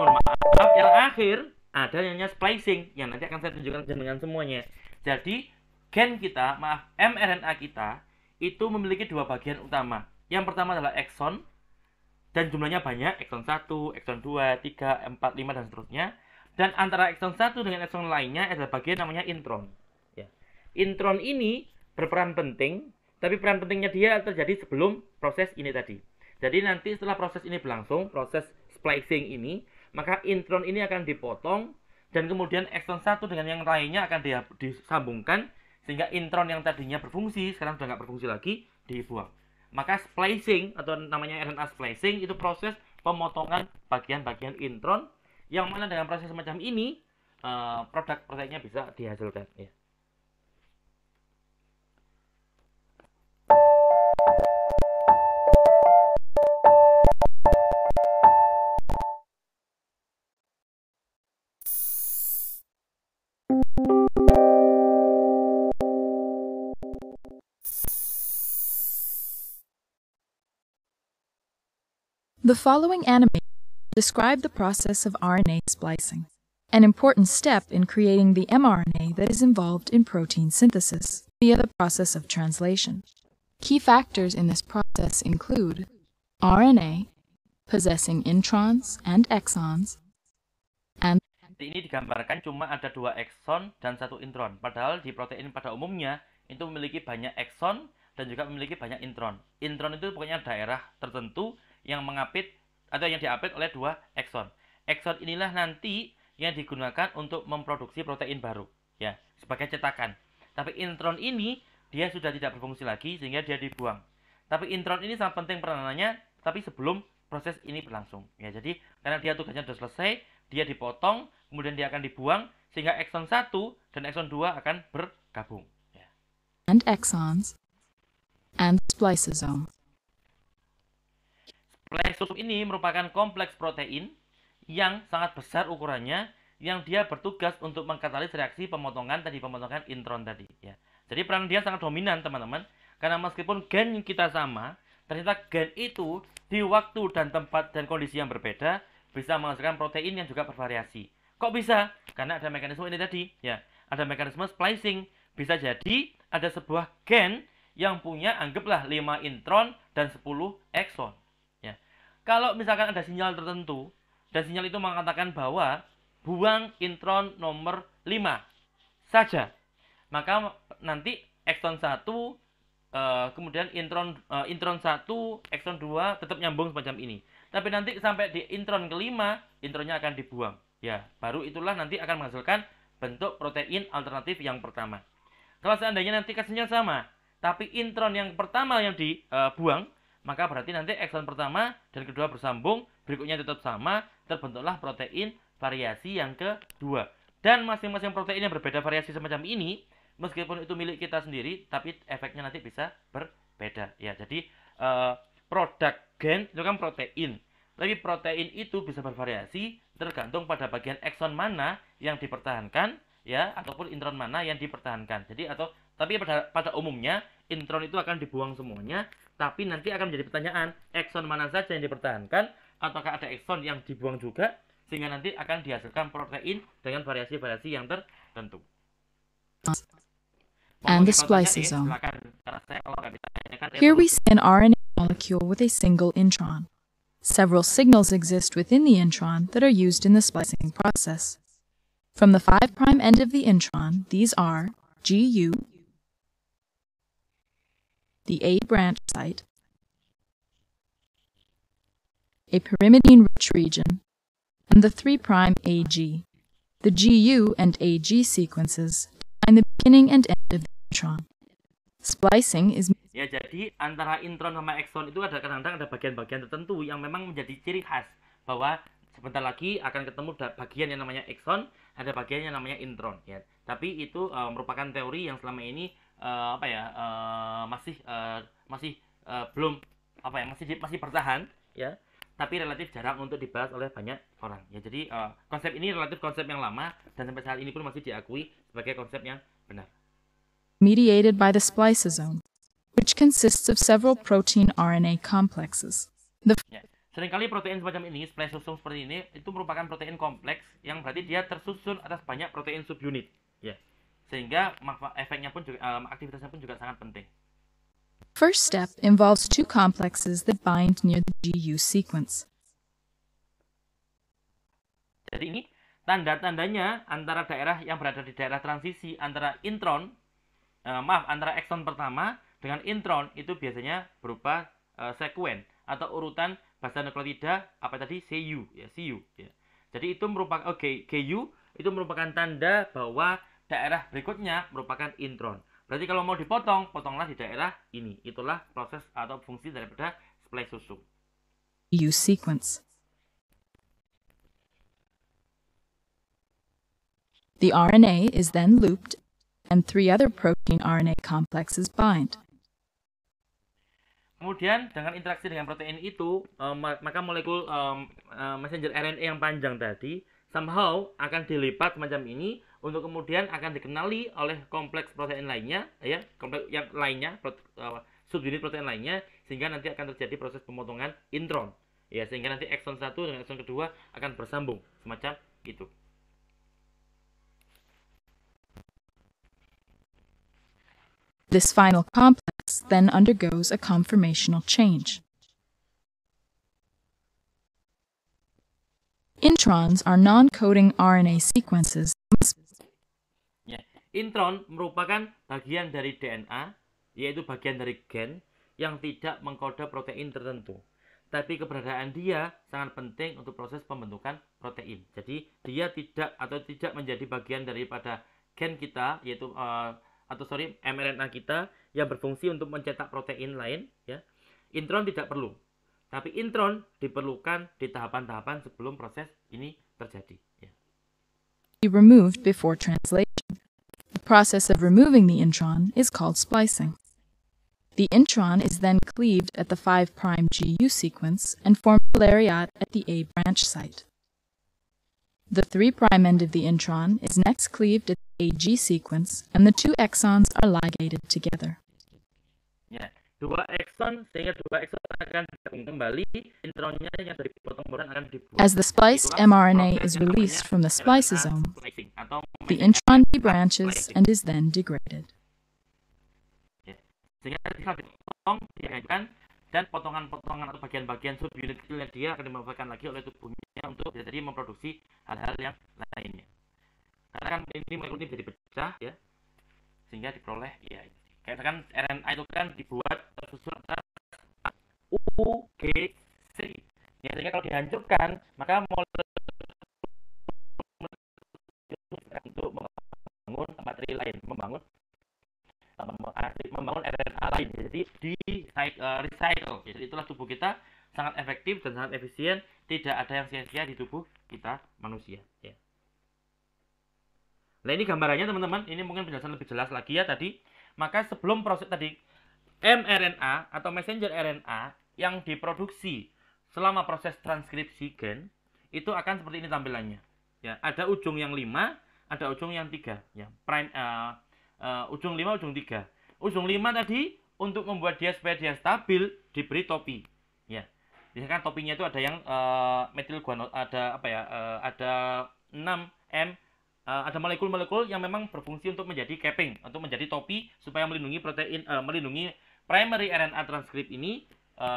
mohon maaf, yang akhir ada namanya splicing yang nanti akan saya tunjukkan dengan semuanya. Jadi gen kita, mRNA kita itu memiliki 2 bagian utama. Yang pertama adalah ekson, dan jumlahnya banyak, ekson 1, ekson 2, 3, 4, 5 dan seterusnya. Dan antara ekson 1 dengan ekson lainnya adalah bagian namanya intron. Ya. Intron ini berperan penting, tapi peran pentingnya dia terjadi sebelum proses ini tadi. Jadi nanti setelah proses ini berlangsung, proses splicing ini, maka intron ini akan dipotong dan kemudian ekson 1 dengan yang lainnya akan disambungkan sehingga intron yang tadinya berfungsi sekarang sudah nggak berfungsi lagi, dibuang. Maka splicing atau namanya RNA splicing itu proses pemotongan bagian-bagian intron yang mana dengan proses semacam ini produk proteinnya bisa dihasilkan. Ya. The following animation describe the process of RNA splicing, an important step in creating the mRNA that is involved in protein synthesis via the process of translation. Key factors in this process include RNA possessing introns and exons, and ini digambarkan cuma ada 2 ekson dan 1 intron. Padahal di protein pada umumnya itu memiliki banyak ekson dan juga memiliki banyak intron. Intron itu pokoknya daerah tertentu yang mengapit atau yang diapit oleh 2 ekson. Ekson inilah nanti yang digunakan untuk memproduksi protein baru, ya, sebagai cetakan. Tapi intron ini dia sudah tidak berfungsi lagi sehingga dia dibuang. Tapi intron ini sangat penting peranannya, tapi sebelum proses ini berlangsung. Ya, jadi karena dia tugasnya sudah selesai, dia dipotong, kemudian dia akan dibuang sehingga ekson 1 dan ekson 2 akan bergabung. Ya. And exons and spliceosome. Spliceosome ini merupakan kompleks protein yang sangat besar ukurannya, yang dia bertugas untuk mengkatalis reaksi pemotongan intron tadi. Ya. Jadi peran dia sangat dominan teman-teman, karena meskipun gen kita sama, ternyata gen itu di waktu dan tempat dan kondisi yang berbeda bisa menghasilkan protein yang juga bervariasi. Kok bisa? Karena ada mekanisme ini tadi, ya. Ada mekanisme splicing. Bisa jadi ada sebuah gen yang punya anggaplah 5 intron dan 10 ekson. Ya. Kalau misalkan ada sinyal tertentu dan sinyal itu mengatakan bahwa buang intron nomor 5 saja, maka nanti ekson 1 kemudian intron 1, ekson 2 tetap nyambung semacam ini. Tapi nanti sampai di intron kelima, intronnya akan dibuang. Ya, baru itulah nanti akan menghasilkan bentuk protein alternatif yang pertama. Kalau seandainya nanti kasihnya sama, tapi intron yang pertama yang dibuang, maka berarti nanti ekson pertama dan kedua bersambung, berikutnya tetap sama, terbentuklah protein variasi yang kedua. Dan masing-masing protein yang berbeda variasi semacam ini, meskipun itu milik kita sendiri, tapi efeknya nanti bisa berbeda. Ya, jadi produk gen itu kan protein. Tapi protein itu bisa bervariasi tergantung pada bagian ekson mana yang dipertahankan, ya, ataupun intron mana yang dipertahankan. Jadi tapi pada umumnya intron itu akan dibuang semuanya, tapi nanti akan menjadi pertanyaan, ekson mana saja yang dipertahankan, ataukah ada ekson yang dibuang juga, sehingga nanti akan dihasilkan protein dengan variasi-variasi yang tertentu. And the spliceosome. Here we see an RNA molecule with a single intron. Several signals exist within the intron that are used in the splicing process. From the 5' end of the intron, these are GU, the A branch site, a pyrimidine-rich region, and the 3' AG. The GU and AG sequences define the beginning and end of the intron. Splicing is... Ya, jadi antara intron sama ekson itu kadang-kadang ada bagian-bagian tertentu yang memang menjadi ciri khas bahwa sebentar lagi akan ketemu bagian yang namanya ekson, ada bagian yang namanya intron, ya. Tapi itu merupakan teori yang selama ini masih bertahan, ya. Tapi relatif jarang untuk dibahas oleh banyak orang. Ya, jadi konsep ini relatif konsep yang lama dan sampai saat ini pun masih diakui sebagai konsep yang benar. Mediated by the spliceosome, which consists of several protein RNA complexes. Seringkali protein semacam ini, spliceosome seperti ini, itu merupakan protein kompleks yang berarti dia tersusun atas banyak protein subunit, ya. Sehingga efeknya pun juga, aktivitasnya pun juga sangat penting. First step involves two complexes that bind near the GU sequence. Jadi ini tanda-tandanya antara daerah yang berada di daerah transisi antara antara ekson pertama dengan intron itu biasanya berupa sekuen atau urutan basa nukleotida CU, ya, CU, ya. Jadi itu merupakan GU itu merupakan tanda bahwa daerah berikutnya merupakan intron. Berarti kalau mau dipotong, potonglah di daerah ini. Itulah proses atau fungsi daripada spliceosome. GU sequence. The RNA is then looped and 3 other protein RNA complexes bind. Kemudian dengan interaksi dengan protein itu, maka molekul messenger RNA yang panjang tadi somehow akan dilipat semacam ini untuk kemudian akan dikenali oleh kompleks protein lainnya, ya, kompleks yang lainnya, subunit protein lainnya, sehingga nanti akan terjadi proses pemotongan intron, ya, sehingga nanti ekson 1 dengan ekson kedua akan bersambung semacam itu. This final complex then undergoes a conformational change. Introns are non-coding RNA sequences. Ya, intron merupakan bagian dari DNA, yaitu bagian dari gen yang tidak mengkode protein tertentu. Tapi keberadaan dia sangat penting untuk proses pembentukan protein. Jadi dia tidak menjadi bagian daripada gen kita, yaitu mRNA kita yang berfungsi untuk mencetak protein lain, ya. Intron tidak perlu. Tapi intron diperlukan di tahapan-tahapan sebelum proses ini terjadi, ya. Be removed before translation. The process of removing the intron is called splicing. The intron is then cleaved at the 5' GU sequence and forms a lariat at the A branch site. The 3' end of the intron is next cleaved at the AG sequence, and the 2 exons are ligated together. Ya, dua exon, sehingga dua exon akan digabung kembali, intronnya yang dari potong boran akan dibuang. As the spliced Itulah mRNA proses is yang released namanya from the RNA spliceosome, splicing atau the messenger intron RNA debranches splicing. and is then degraded. Ya. Sehingga setelah dipotong, dihancurkan, dan potongan-potongan atau bagian-bagian subunit kecilnya dia akan dimanfaatkan lagi oleh tubuhnya untuk bisa jadi memproduksi hal-hal yang lainnya. Karena kan ini molekul ini bisa dipecah ya, sehingga diperoleh ya. Kayak kan RNA itu kan dibuat tersusun atas U, G, C. Ya, sehingga kalau dihancurkan, maka molekul untuk membangun materi lain, membangun RNA lain. Jadi di recycle. Jadi itulah tubuh kita sangat efektif dan sangat efisien, tidak ada yang sia-sia di tubuh kita manusia. Ya. Nah ini gambarannya teman-teman, ini mungkin penjelasan lebih jelas lagi ya tadi. Maka sebelum proses tadi mRNA atau messenger RNA yang diproduksi selama proses transkripsi gen itu akan seperti ini tampilannya. Ya, ada ujung yang 5, ada ujung yang 3. Ya, ujung 5, ujung 3. Ujung 5 tadi untuk membuat dia supaya dia stabil diberi topi. Ya, biasanya kan topinya itu ada yang metil guanol, ada apa ya? Ada 6M. Ada molekul-molekul yang memang berfungsi untuk menjadi capping, untuk menjadi topi supaya melindungi protein, melindungi primary RNA transkrip ini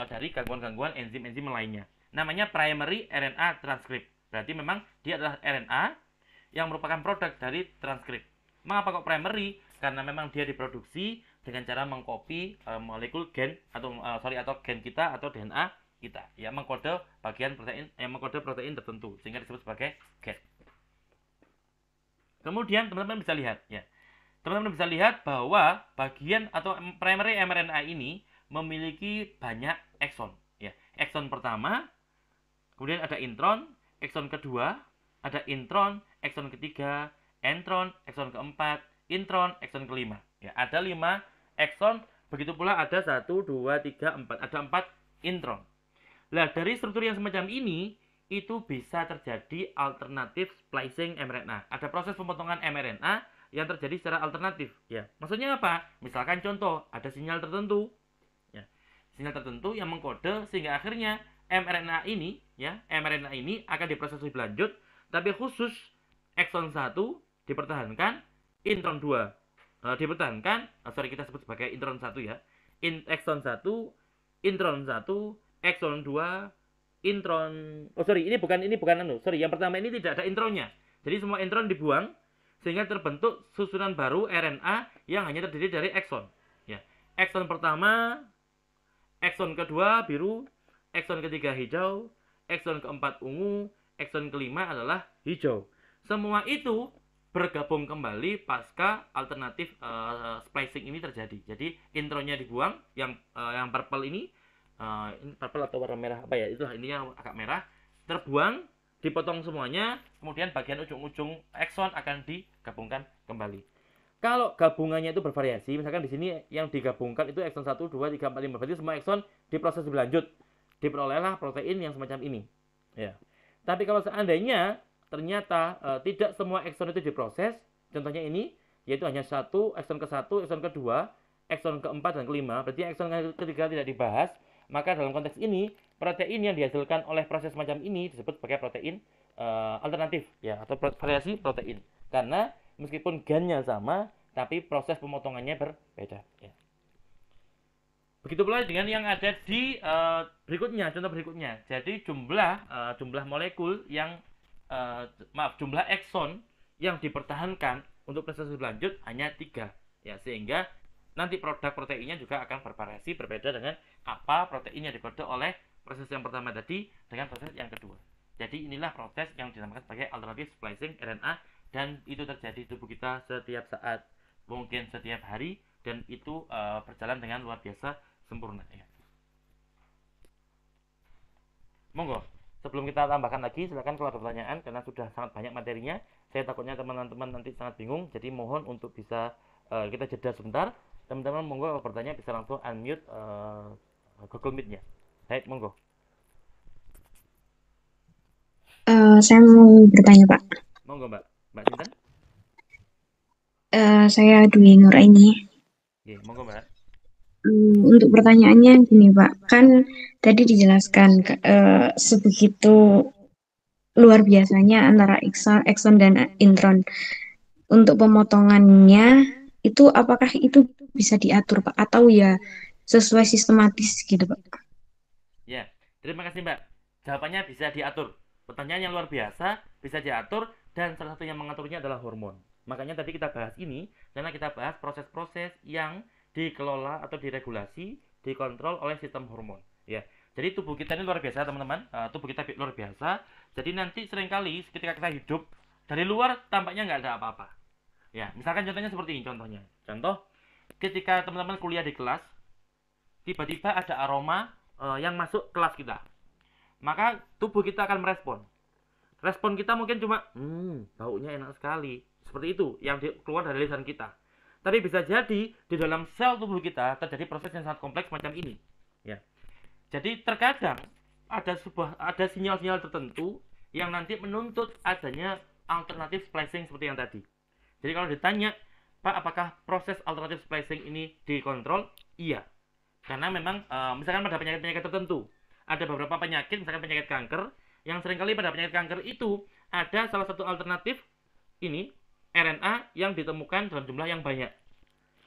dari gangguan-gangguan enzim-enzim lainnya. Namanya primary RNA transkrip. Berarti memang dia adalah RNA yang merupakan produk dari transkrip. Mengapa kok primary? Karena memang dia diproduksi dengan cara mengcopy molekul gen atau gen kita atau DNA kita, ya mengkode bagian protein, mengkode protein tertentu sehingga disebut sebagai gen. Kemudian teman-teman bisa lihat ya. Teman-teman bisa lihat bahwa bagian atau primary mRNA ini memiliki banyak ekson ya. Ekson pertama, kemudian ada intron, ekson kedua, ada intron, ekson ketiga, entron, ekson keempat, intron, ekson kelima. Ya, ada 5 ekson, begitu pula ada 1 2 3 4, ada 4 intron. Nah, dari struktur yang semacam ini itu bisa terjadi alternatif splicing mRNA. Ada proses pemotongan mRNA yang terjadi secara alternatif. Ya, maksudnya apa? Misalkan contoh, ada sinyal tertentu, ya, sinyal tertentu yang mengkode sehingga akhirnya mRNA ini, ya, mRNA ini akan diproses lebih lanjut, tapi khusus ekson 1 dipertahankan, intron 2 dipertahankan, kita sebut sebagai intron 1 ya. Ekson 1, intron 1, ekson 2, intron, yang pertama ini tidak ada intronnya. Jadi semua intron dibuang sehingga terbentuk susunan baru RNA yang hanya terdiri dari ekson. Ya. Ekson pertama, ekson kedua biru, ekson ketiga hijau, ekson keempat ungu, ekson kelima adalah hijau. Semua itu bergabung kembali pasca alternatif splicing ini terjadi. Jadi intronnya dibuang, yang purple ini purple atau warna merah apa ya, itulah intinya agak merah, terbuang, dipotong semuanya, kemudian bagian ujung-ujung ekson akan digabungkan kembali. Kalau gabungannya itu bervariasi, misalkan di sini yang digabungkan itu ekson 1, 2, 3, 4, 5, berarti semua ekson diproses lebih lanjut, diperolehlah protein yang semacam ini. Ya. Tapi kalau seandainya ternyata tidak semua ekson itu diproses, contohnya ini, yaitu hanya ekson ke-1, ekson kedua, ekson keempat dan kelima, berarti ekson ketiga tidak dibahas. Maka dalam konteks ini, protein yang dihasilkan oleh proses semacam ini disebut sebagai protein alternatif ya, atau variasi protein. Karena meskipun gennya sama, tapi proses pemotongannya berbeda ya. Begitu pula dengan yang ada di berikutnya, contoh berikutnya. Jadi jumlah molekul yang jumlah ekson yang dipertahankan untuk proses berlanjut hanya 3 ya, sehingga nanti produk proteinnya juga akan bervariasi berbeda dengan apa protein yang dikode oleh proses yang pertama tadi dengan proses yang kedua. Jadi inilah proses yang dinamakan sebagai alternative splicing RNA, dan itu terjadi di tubuh kita setiap saat, mungkin setiap hari, dan itu berjalan dengan luar biasa sempurna ya. Monggo, sebelum kita tambahkan lagi, silakan kalau ada pertanyaan, karena sudah sangat banyak materinya. Saya takutnya teman-teman nanti sangat bingung, jadi mohon untuk bisa kita jeda sebentar. Teman-teman monggo kalau bertanya bisa langsung unmute Google Meet-nya. Baik, monggo. Saya mau bertanya, Pak. Monggo, Mbak. Mbak Sinten? Saya Dwi Nuraini. Oke, monggo, Mbak. Untuk pertanyaannya gini Pak, kan tadi dijelaskan sebegitu luar biasanya antara ekson dan intron. Untuk pemotongannya itu apakah itu bisa diatur Pak atau ya sesuai sistematis gitu Pak? Ya, terima kasih Mbak. Jawabannya bisa diatur. Pertanyaan yang luar biasa, bisa diatur, dan salah satu yang mengaturnya adalah hormon. Makanya tadi kita bahas ini, karena kita bahas proses-proses yang dikelola atau diregulasi, dikontrol oleh sistem hormon. Ya, jadi tubuh kita ini luar biasa teman-teman. Tubuh kita luar biasa. Jadi nanti seringkali ketika kita hidup dari luar tampaknya nggak ada apa-apa. Ya, misalkan contohnya seperti ini contohnya. Contoh, ketika teman-teman kuliah di kelas, tiba-tiba ada aroma yang masuk kelas kita, maka tubuh kita akan merespon. Respon kita mungkin cuma baunya enak sekali, seperti itu yang keluar dari lisan kita. Tapi bisa jadi di dalam sel tubuh kita terjadi proses yang sangat kompleks macam ini, ya. Jadi terkadang ada sinyal-sinyal tertentu yang nanti menuntut adanya alternatif splicing seperti yang tadi. Jadi kalau ditanya, Pak, apakah proses alternatif splicing ini dikontrol? Iya. Karena memang misalkan pada penyakit-penyakit tertentu, ada beberapa penyakit, misalkan penyakit kanker, yang seringkali pada penyakit kanker itu ada salah satu alternatif ini RNA yang ditemukan dalam jumlah yang banyak.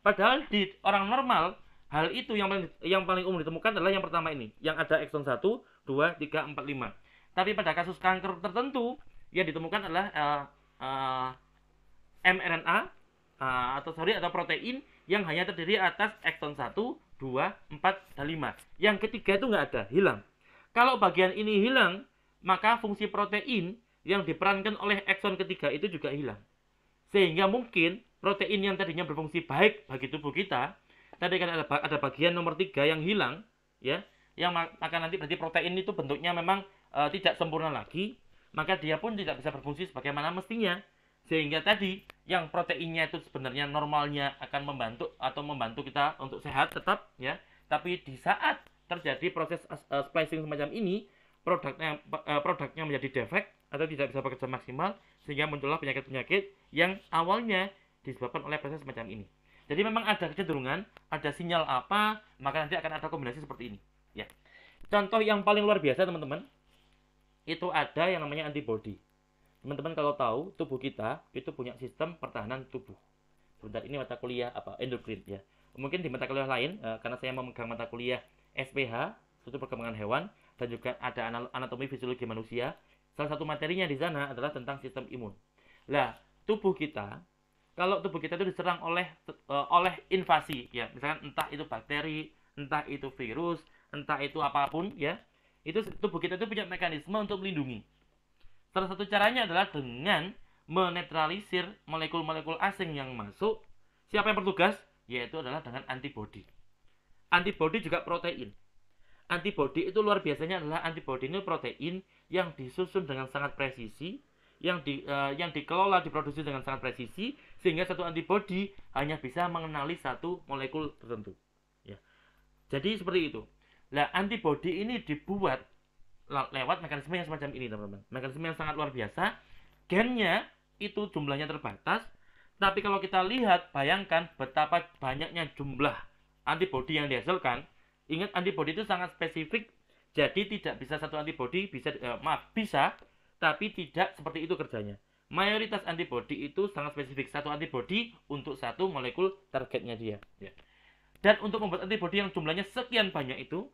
Padahal di orang normal, hal itu yang paling umum ditemukan adalah yang pertama ini, yang ada ekson 1, 2, 3, 4, 5. Tapi pada kasus kanker tertentu, yang ditemukan adalah mRNA atau protein yang hanya terdiri atas ekson 1, 2, 4, dan 5. Yang ketiga itu nggak ada, hilang. Kalau bagian ini hilang, maka fungsi protein yang diperankan oleh ekson ketiga itu juga hilang. Sehingga mungkin protein yang tadinya berfungsi baik bagi tubuh kita, tadi kan ada bagian nomor 3 yang hilang, ya, yang maka nanti berarti protein itu bentuknya memang tidak sempurna lagi, maka dia pun tidak bisa berfungsi sebagaimana mestinya. Sehingga tadi yang proteinnya itu sebenarnya normalnya akan membantu kita untuk sehat tetap, ya. Tapi di saat terjadi proses splicing semacam ini, produknya menjadi defek atau tidak bisa bekerja maksimal, sehingga muncullah penyakit-penyakit yang awalnya disebabkan oleh proses semacam ini. Jadi memang ada kecenderungan, ada sinyal apa, maka nanti akan ada kombinasi seperti ini, ya. Contoh yang paling luar biasa teman-teman, itu ada yang namanya antibody. Teman-teman kalau tahu, tubuh kita itu punya sistem pertahanan tubuh. Sebentar, ini mata kuliah endokrin, ya. Mungkin di mata kuliah lain, karena saya memegang mata kuliah SPH, Struktur Perkembangan Hewan, dan juga ada anatomi fisiologi manusia. Salah satu materinya di sana adalah tentang sistem imun. Lah, tubuh kita, kalau tubuh kita itu diserang oleh invasi, ya, misalkan entah itu bakteri, entah itu virus, entah itu apapun, ya, itu tubuh kita itu punya mekanisme untuk melindungi. Salah satu caranya adalah dengan menetralisir molekul-molekul asing yang masuk. Siapa yang bertugas? Yaitu adalah dengan antibodi. Antibodi juga protein. Antibodi itu luar biasanya adalah antibodi ini protein yang disusun dengan sangat presisi, yang dikelola, diproduksi dengan sangat presisi, sehingga satu antibodi hanya bisa mengenali satu molekul tertentu. Ya. Jadi seperti itu. Nah, antibodi ini dibuat lewat mekanisme yang semacam ini, teman-teman. Mekanisme yang sangat luar biasa. Gennya itu jumlahnya terbatas, tapi kalau kita lihat, bayangkan betapa banyaknya jumlah antibodi yang dihasilkan. Ingat, antibodi itu sangat spesifik, jadi tidak bisa satu antibodi bisa, tapi tidak seperti itu kerjanya. Mayoritas antibodi itu sangat spesifik, satu antibodi untuk satu molekul targetnya dia. Ya. Dan untuk membuat antibodi yang jumlahnya sekian banyak itu,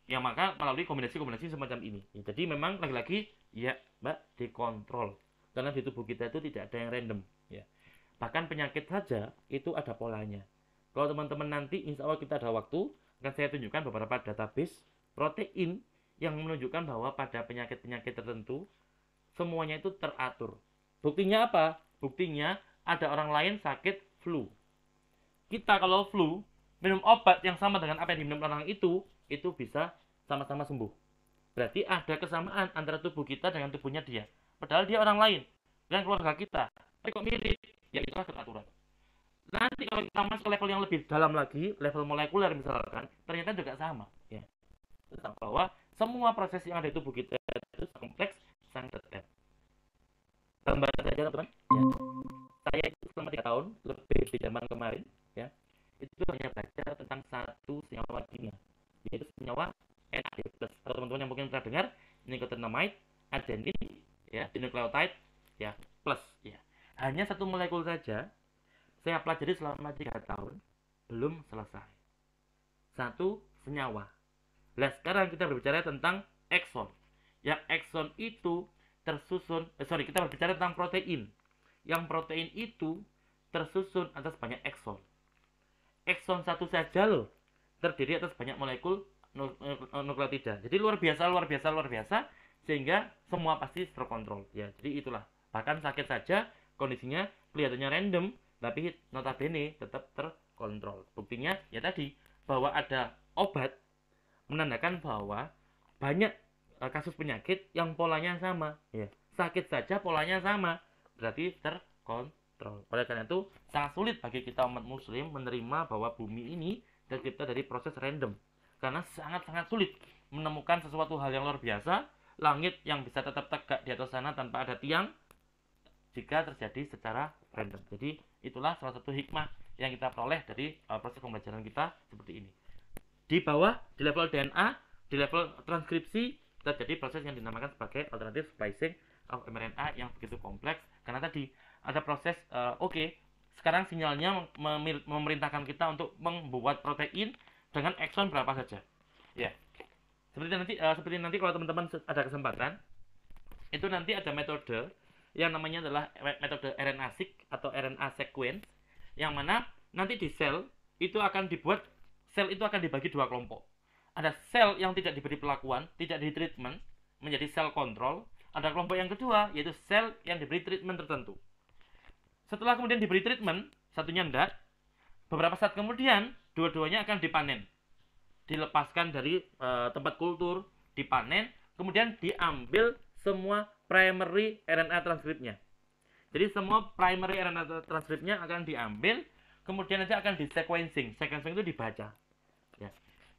ya maka melalui kombinasi-kombinasi semacam ini. Ya, jadi memang lagi-lagi ya Mbak dikontrol. Karena di tubuh kita itu tidak ada yang random. Ya. Bahkan penyakit saja itu ada polanya. Kalau teman-teman nanti insya Allah kita ada waktu, akan saya tunjukkan beberapa database protein yang menunjukkan bahwa pada penyakit-penyakit tertentu semuanya itu teratur. Buktinya apa? Buktinya ada orang lain sakit flu. Kita kalau flu minum obat yang sama dengan apa yang diminum orang itu bisa sama-sama sembuh. Berarti ada kesamaan antara tubuh kita dengan tubuhnya dia. Padahal dia orang lain dan keluarga kita. Tapi kok mirip? Ya itulah keaturan. Nanti kalau kita masuk ke level yang lebih dalam lagi, level molekuler misalkan, ternyata juga sama. Ya. Tentang bahwa semua proses yang ada di tubuh kita itu kompleks, sangat detail. Gambar saja teman-teman. Ya. Saya itu selama 3 tahun lebih di zaman kemarin, ya, itu hanya belajar tentang satu senyawa kimia, yaitu senyawa NAD+. Atau teman-teman yang mungkin pernah dengar nicotinamide, adenin, ya, dinukleotide, ya, plus, ya. Hanya satu molekul saja saya pelajari selama 3 tahun, belum selesai. Satu senyawa. Nah, sekarang kita berbicara tentang ekson. Yang ekson itu tersusun, kita berbicara tentang protein. Yang protein itu tersusun atas banyak ekson. Ekson satu saja loh terdiri atas banyak molekul nukleotida. Jadi luar biasa, sehingga semua pasti terkontrol. Ya, jadi itulah. Bahkan sakit saja kondisinya kelihatannya random, tapi notabene tetap terkontrol. Buktinya ya tadi, bahwa ada obat menandakan bahwa banyak kasus penyakit yang polanya sama. Ya, sakit saja polanya sama, berarti terkontrol. Oleh karena itu sangat sulit bagi kita umat muslim menerima bahwa bumi ini tercipta dari proses random, karena sangat-sangat sulit menemukan sesuatu hal yang luar biasa, langit yang bisa tetap tegak di atas sana tanpa ada tiang, jika terjadi secara random. Jadi itulah salah satu hikmah yang kita peroleh dari proses pembelajaran kita seperti ini. Di bawah, di level DNA, di level transkripsi, terjadi proses yang dinamakan sebagai alternative splicing of mRNA yang begitu kompleks, karena tadi ada proses sekarang sinyalnya memerintahkan kita untuk membuat protein dengan ekson berapa saja. Ya, seperti nanti kalau teman-teman ada kesempatan, itu nanti ada metode yang namanya adalah metode RNA-seq atau RNA sequence, yang mana nanti di sel itu akan dibagi dua kelompok. Ada sel yang tidak diberi perlakuan, tidak di treatment, menjadi sel kontrol. Ada kelompok yang kedua, yaitu sel yang diberi treatment tertentu. Setelah kemudian diberi treatment, satunya enggak, beberapa saat kemudian dua-duanya akan dipanen, dilepaskan dari tempat kultur, dipanen, kemudian diambil semua primary RNA transkripnya. Jadi semua primary RNA transkripnya akan diambil, kemudian nanti akan di sequencing. Sequencing itu dibaca. Ya.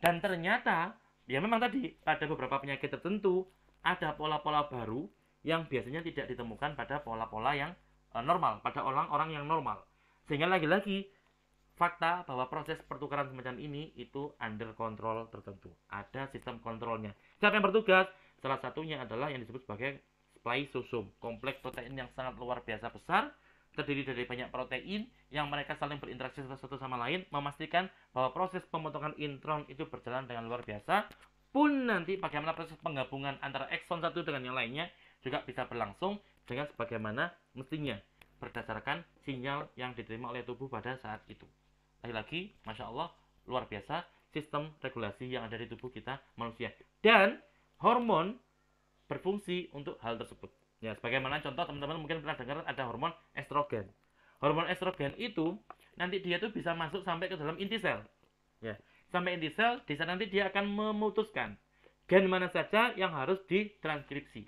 Dan ternyata, ya memang tadi pada beberapa penyakit tertentu ada pola-pola baru yang biasanya tidak ditemukan pada pola-pola yang normal, pada orang-orang yang normal. Sehingga lagi-lagi fakta bahwa proses pertukaran semacam ini itu under control tertentu. Ada sistem kontrolnya. Siapa yang bertugas? Salah satunya adalah yang disebut sebagai spliceosome, kompleks protein yang sangat luar biasa besar, terdiri dari banyak protein yang mereka saling berinteraksi satu sama lain, memastikan bahwa proses pemotongan intron itu berjalan dengan luar biasa. Pun nanti bagaimana proses penggabungan antara ekson satu dengan yang lainnya juga bisa berlangsung dengan sebagaimana mestinya, berdasarkan sinyal yang diterima oleh tubuh pada saat itu. Lagi-lagi, Masya Allah, luar biasa sistem regulasi yang ada di tubuh kita manusia. Dan hormon berfungsi untuk hal tersebut. Ya, sebagaimana contoh teman-teman mungkin pernah dengar ada hormon estrogen. Hormon estrogen itu nanti dia tuh bisa masuk sampai ke dalam inti sel. Ya, sampai inti sel, di sana nanti dia akan memutuskan gen mana saja yang harus ditranskripsi.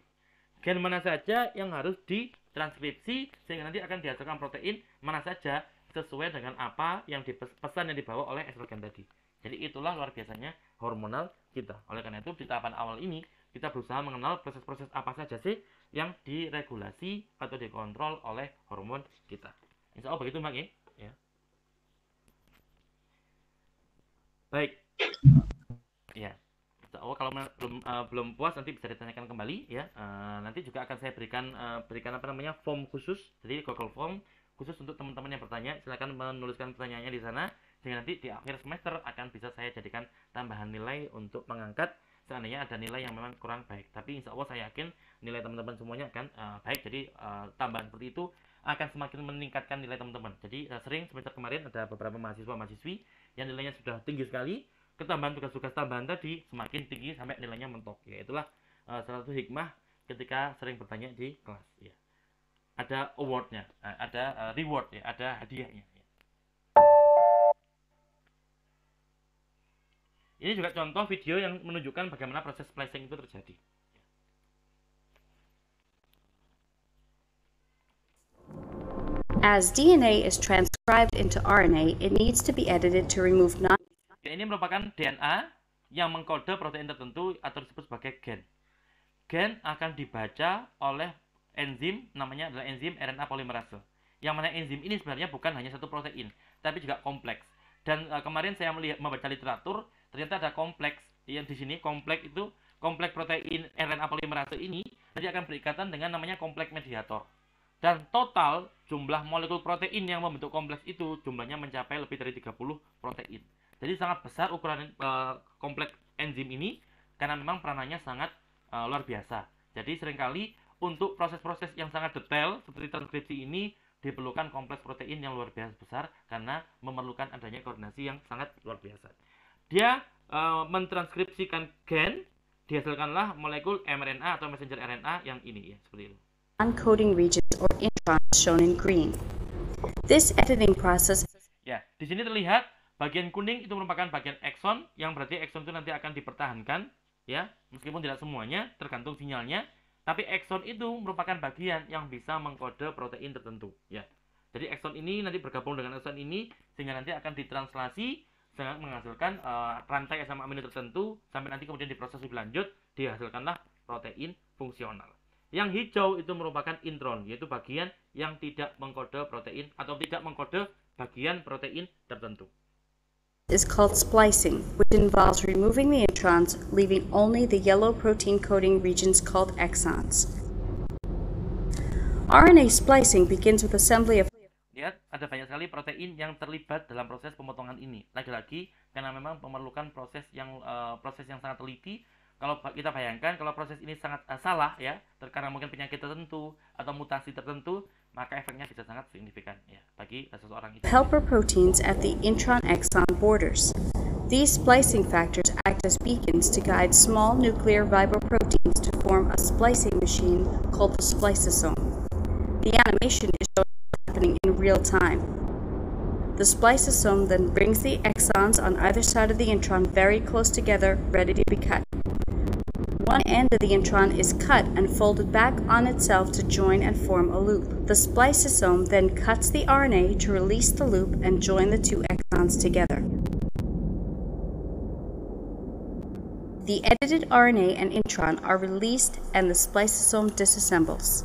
Gen mana saja yang harus ditranskripsi, sehingga nanti akan dihasilkan protein mana saja sesuai dengan apa yang pesan yang dibawa oleh estrogen tadi. Jadi itulah luar biasanya hormonal kita. Oleh karena itu di tahapan awal ini kita berusaha mengenal proses-proses apa saja sih yang diregulasi atau dikontrol oleh hormon kita. Insya Allah begitu, Mak, ya. Baik. Ya. Insya Allah kalau belum puas nanti bisa ditanyakan kembali, ya. Nanti juga akan saya berikan form khusus, jadi Google Form khusus untuk teman-teman yang bertanya. Silakan menuliskan pertanyaannya di sana, sehingga nanti di akhir semester akan bisa saya jadikan tambahan nilai untuk mengangkat seandainya ada nilai yang memang kurang baik. Tapi insya Allah saya yakin nilai teman-teman semuanya akan baik. Jadi tambahan seperti itu akan semakin meningkatkan nilai teman-teman. Jadi sering semester kemarin ada beberapa mahasiswa-mahasiswi yang nilainya sudah tinggi sekali, ketambahan tugas-tugas tambahan tadi semakin tinggi sampai nilainya mentok. Ya, itulah salah satu hikmah ketika sering bertanya di kelas. Ya. Ada awardnya, ada reward, ya, ada hadiahnya. Ya. Ini juga contoh video yang menunjukkan bagaimana proses splicing itu terjadi. As DNA is transcribed into RNA, it needs to be edited to remove Ini merupakan DNA yang mengkode protein tertentu atau disebut sebagai gen. Gen akan dibaca oleh enzim, namanya adalah enzim RNA polimerase. Yang mana enzim ini sebenarnya bukan hanya satu protein, tapi juga kompleks. Dan kemarin saya membaca literatur, ternyata ada kompleks yang di sini, kompleks protein RNA polimerase ini nanti akan berikatan dengan namanya kompleks mediator. Dan total jumlah molekul protein yang membentuk kompleks itu jumlahnya mencapai lebih dari 30 protein. Jadi sangat besar ukuran kompleks enzim ini karena memang peranannya sangat luar biasa. Jadi seringkali untuk proses-proses yang sangat detail seperti transkripsi ini diperlukan kompleks protein yang luar biasa besar karena memerlukan adanya koordinasi yang sangat luar biasa. Dia mentranskripsikan gen, dihasilkanlah molekul mRNA atau messenger RNA yang ini ya, seperti itu. Uncoding regions or introns shown in green. This editing process. Ya, di sini terlihat bagian kuning itu merupakan bagian ekson, yang berarti ekson itu nanti akan dipertahankan, ya, meskipun tidak semuanya, tergantung sinyalnya. Tapi ekson itu merupakan bagian yang bisa mengkode protein tertentu, ya. Jadi ekson ini nanti bergabung dengan ekson ini sehingga nanti akan ditranslasi sehingga menghasilkan rantai asam amino tertentu sampai nanti kemudian diproses lebih lanjut dihasilkanlah protein fungsional. Yang hijau itu merupakan intron, yaitu bagian yang tidak mengkode protein atau tidak mengkode bagian protein tertentu. Is called splicing, which involves removing the introns, leaving only the yellow protein coding regions called exons. RNA splicing begins with assembly of. Lihat, ada banyak sekali protein yang terlibat dalam proses pemotongan ini. Lagi-lagi karena memang memerlukan proses yang sangat teliti. Kalau kita bayangkan kalau proses ini sangat salah ya, karena mungkin penyakit tertentu atau mutasi tertentu, maka efeknya bisa sangat signifikan ya bagi seseorang itu. Helper proteins at the intron-exon borders. These splicing factors act as beacons to guide small nuclear viboproteins to form a splicing machine called the spliceosome. The animation is happening in real time. The spliceosome then brings the exons on either side of the intron very close together, ready to be cut. One end of the intron is cut and folded back on itself to join and form a loop. The spliceosome then cuts the RNA to release the loop and join the two exons together. The edited RNA and intron are released and the spliceosome disassembles.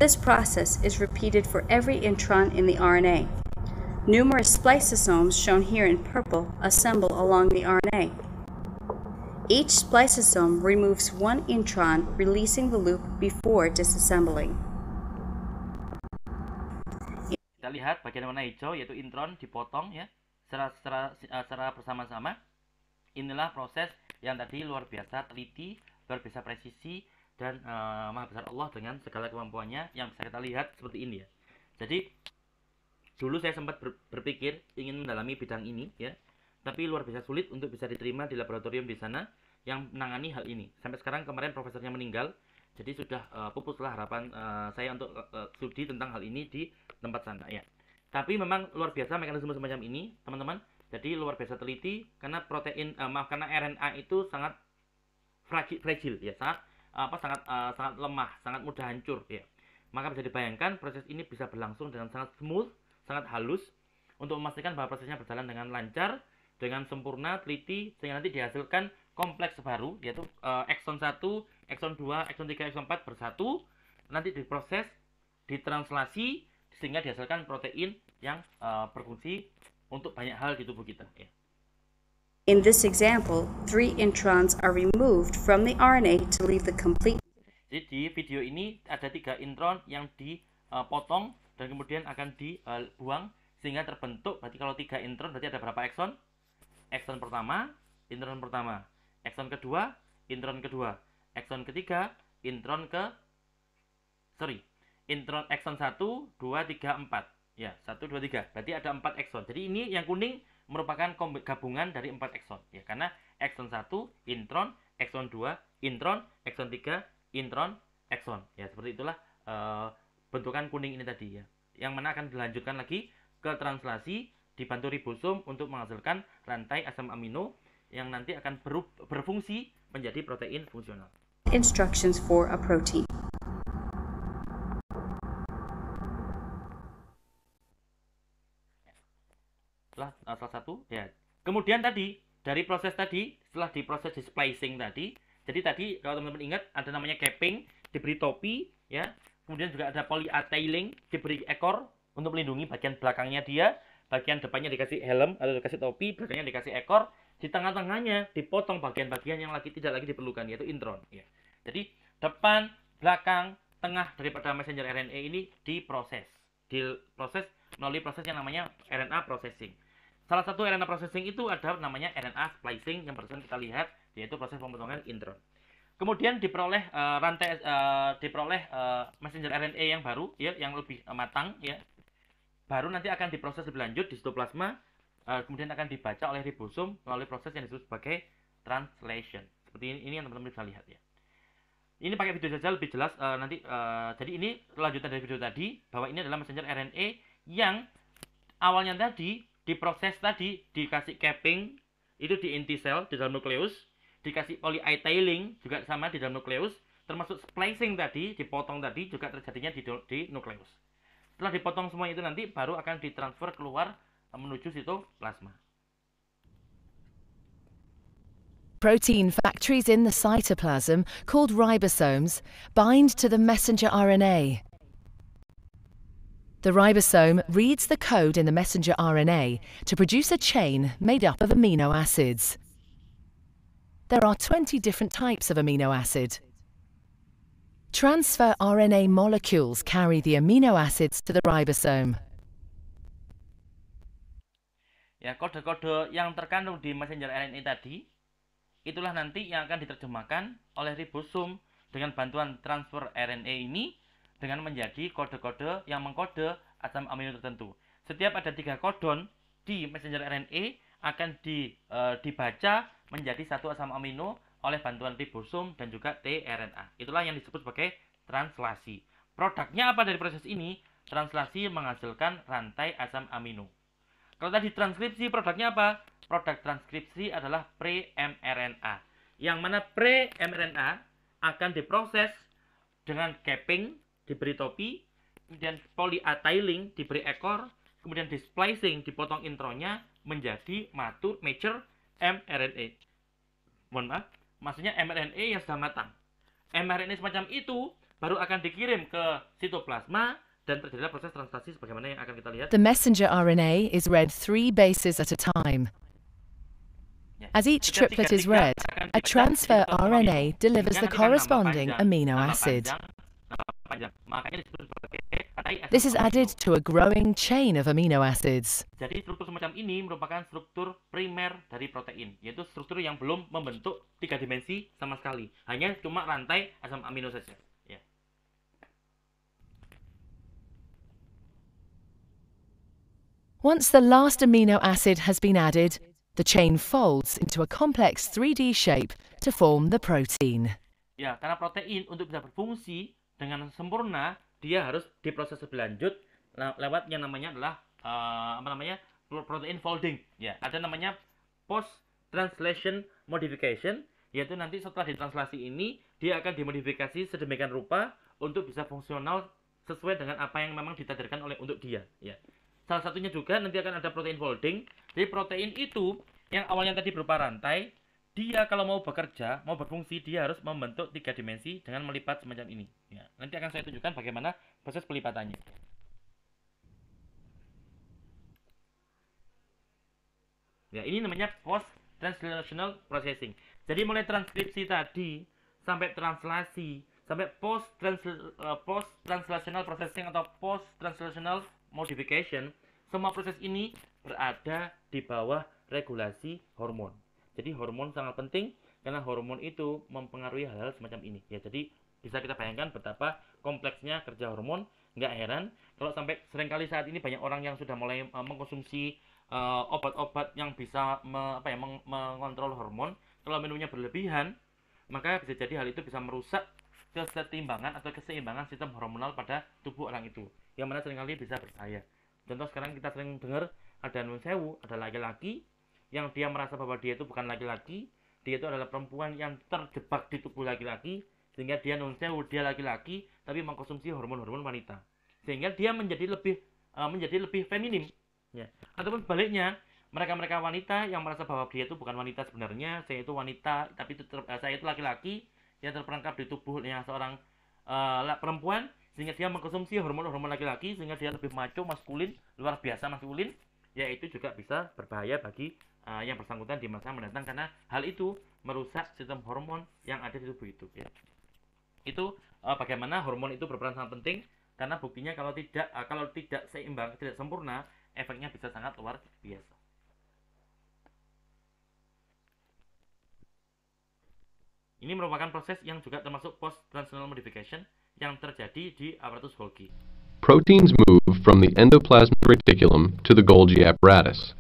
This process is repeated for every intron in the RNA. Numerous spliceosomes, shown here in purple, assemble along the RNA. Each spliceosome removes one intron, releasing the loop before disassembling. Kita lihat bagian warna hijau yaitu intron dipotong ya secara bersama-sama. Inilah proses yang tadi luar biasa teliti, luar biasa presisi dan maha besar Allah dengan segala kemampuannya yang bisa kita lihat seperti ini ya. Jadi dulu saya sempat berpikir ingin mendalami bidang ini ya, tapi luar biasa sulit untuk bisa diterima di laboratorium di sana yang menangani hal ini. Sampai sekarang kemarin profesornya meninggal, jadi sudah pupuslah harapan saya untuk studi tentang hal ini di tempat sana ya. Tapi memang luar biasa mekanisme semacam ini, teman-teman. Jadi luar biasa teliti karena karena RNA itu sangat fragile ya, sangat lemah, sangat mudah hancur ya. Maka bisa dibayangkan proses ini bisa berlangsung dengan sangat smooth, sangat halus untuk memastikan bahwa prosesnya berjalan dengan lancar, dengan sempurna, teliti, sehingga nanti dihasilkan kompleks baru yaitu ekson 1, ekson 2, ekson 3, ekson 4 bersatu, nanti diproses, ditranslasi sehingga dihasilkan protein yang berfungsi untuk banyak hal di tubuh kita ya. In this example, 3 introns are removed from the RNA to leave the complete. Jadi di video ini ada 3 intron yang dipotong dan kemudian akan dibuang sehingga terbentuk, berarti kalau 3 intron berarti ada berapa ekson? Ekson pertama, intron pertama, ekson kedua, intron kedua, ekson ketiga, intron ekson 1, 2, 3, 4 ya, 1, 2, 3 berarti ada 4 ekson. Jadi ini yang kuning merupakan gabungan dari 4 ekson ya, karena ekson 1 intron, ekson 2 intron, ekson 3 intron, ekson ya, seperti itulah bentukan kuning ini tadi ya, yang mana akan dilanjutkan lagi ke translasi dibantu ribosom untuk menghasilkan rantai asam amino yang nanti akan berfungsi menjadi protein fungsional. Instructions for a protein. Salah satu ya. Kemudian tadi dari proses tadi setelah diproses di splicing tadi, jadi tadi kalau teman-teman ingat ada namanya capping, diberi topi ya. Kemudian juga ada polyatailing, diberi ekor untuk melindungi bagian belakangnya dia, bagian depannya dikasih helm atau dikasih topi, belakangnya dikasih ekor, di tengah-tengahnya dipotong bagian-bagian yang tidak lagi diperlukan, yaitu intron. Ya. Jadi depan, belakang, tengah daripada messenger RNA ini diproses melalui proses yang namanya RNA processing. Salah satu RNA processing itu ada namanya RNA splicing yang barusan kita lihat, yaitu proses pemotongan intron. Kemudian diperoleh messenger RNA yang baru, ya, yang lebih matang, ya. Baru nanti akan diproses lebih lanjut di sitoplasma, kemudian akan dibaca oleh ribosom melalui proses yang disebut sebagai translation. Seperti ini yang teman-teman bisa lihat, ya. Ini pakai video saja lebih jelas nanti. Jadi ini lanjutan dari video tadi, bahwa ini adalah messenger RNA yang awalnya tadi diproses tadi, dikasih capping itu di inti sel di dalam nukleus, dikasih poly A tailing juga sama di dalam nukleus, termasuk splicing tadi, dipotong tadi juga terjadinya di nukleus. Setelah dipotong semua itu nanti baru akan ditransfer keluar menuju sitoplasma. Protein factories in the cytoplasm, called ribosomes, bind to the messenger RNA. The ribosome reads the code in the messenger RNA to produce a chain made up of amino acids. There are 20 different types of amino acid. Transfer RNA molecules carry the amino acids to the ribosome. Ya, kode-kode yang terkandung di messenger RNA tadi itulah nanti yang akan diterjemahkan oleh ribosom dengan bantuan transfer RNA ini dengan menjadi kode-kode yang mengkode asam amino tertentu. Setiap ada 3 kodon di messenger RNA akan dibaca menjadi satu asam amino oleh bantuan ribosom dan juga tRNA. Itulah yang disebut sebagai translasi. Produknya apa dari proses ini? Translasi menghasilkan rantai asam amino. Kalau tadi transkripsi, produknya apa? Produk transkripsi adalah pre-mRNA. Yang mana pre-mRNA akan diproses dengan capping, diberi topi, kemudian poly A tailing, diberi ekor, kemudian di splicing, dipotong intronnya menjadi mature mRNA. Mohon maaf, maksudnya mRNA yang sudah matang. mRNA semacam itu baru akan dikirim ke sitoplasma dan terjadilah proses translasi sebagaimana yang akan kita lihat. The messenger RNA is read 3 bases at a time. As each triplet is read, a transfer RNA delivers the corresponding amino acid. This is added to a growing chain of amino acids. Jadi struktur semacam ini merupakan struktur primer dari protein, yaitu struktur yang belum membentuk 3 dimensi sama sekali, hanya cuma rantai asam amino saja. Ya. Once the last amino acid has been added, the chain folds into a complex 3D shape to form the protein. Ya, karena protein untuk bisa berfungsi dengan sempurna, dia harus diproses lebih lanjut lewat yang namanya adalah protein folding. Ya, ada namanya post translation modification, yaitu nanti setelah ditranslasi ini dia akan dimodifikasi sedemikian rupa untuk bisa fungsional sesuai dengan apa yang memang ditakdirkan untuk dia. Ya. Salah satunya juga nanti akan ada protein folding. Jadi protein itu yang awalnya tadi berupa rantai, dia kalau mau bekerja, mau berfungsi, dia harus membentuk 3 dimensi dengan melipat semacam ini. Ya, nanti akan saya tunjukkan bagaimana proses pelipatannya. Ya, ini namanya post translational processing. Jadi mulai transkripsi tadi sampai translasi, sampai post translational processing atau post translational modification, semua proses ini berada di bawah regulasi hormon. Jadi hormon sangat penting karena hormon itu mempengaruhi hal-hal semacam ini. Ya, jadi bisa kita bayangkan betapa kompleksnya kerja hormon. Nggak heran kalau sampai seringkali saat ini banyak orang yang sudah mulai mengkonsumsi obat-obat yang bisa mengontrol hormon. Kalau minumnya berlebihan, maka bisa jadi hal itu bisa merusak kesetimbangan atau keseimbangan sistem hormonal pada tubuh orang itu, yang mana seringkali bisa berbahaya. Contoh sekarang kita sering dengar ada nun sewu, ada laki-laki yang dia merasa bahwa dia itu bukan laki-laki, dia itu adalah perempuan yang terjebak di tubuh laki-laki, sehingga dia nun sewu, dia laki-laki tapi mengkonsumsi hormon-hormon wanita, sehingga dia menjadi lebih feminim. Ya. Ataupun sebaliknya, mereka wanita yang merasa bahwa dia itu bukan wanita sebenarnya, saya itu wanita tapi saya itu laki-laki yang terperangkap di tubuhnya seorang perempuan, sehingga dia mengkonsumsi hormon-hormon laki-laki sehingga dia lebih maco, maskulin, luar biasa maskulin, ya itu juga bisa berbahaya bagi yang bersangkutan di masa mendatang karena hal itu merusak sistem hormon yang ada di tubuh itu ya. Itu bagaimana hormon itu berperan sangat penting karena buktinya kalau tidak seimbang, tidak sempurna, efeknya bisa sangat luar biasa. Ini merupakan proses yang juga termasuk post-translational modification yang terjadi di aparatus Golgi. Proteins move from the endoplasmic reticulum to the Golgi apparatus.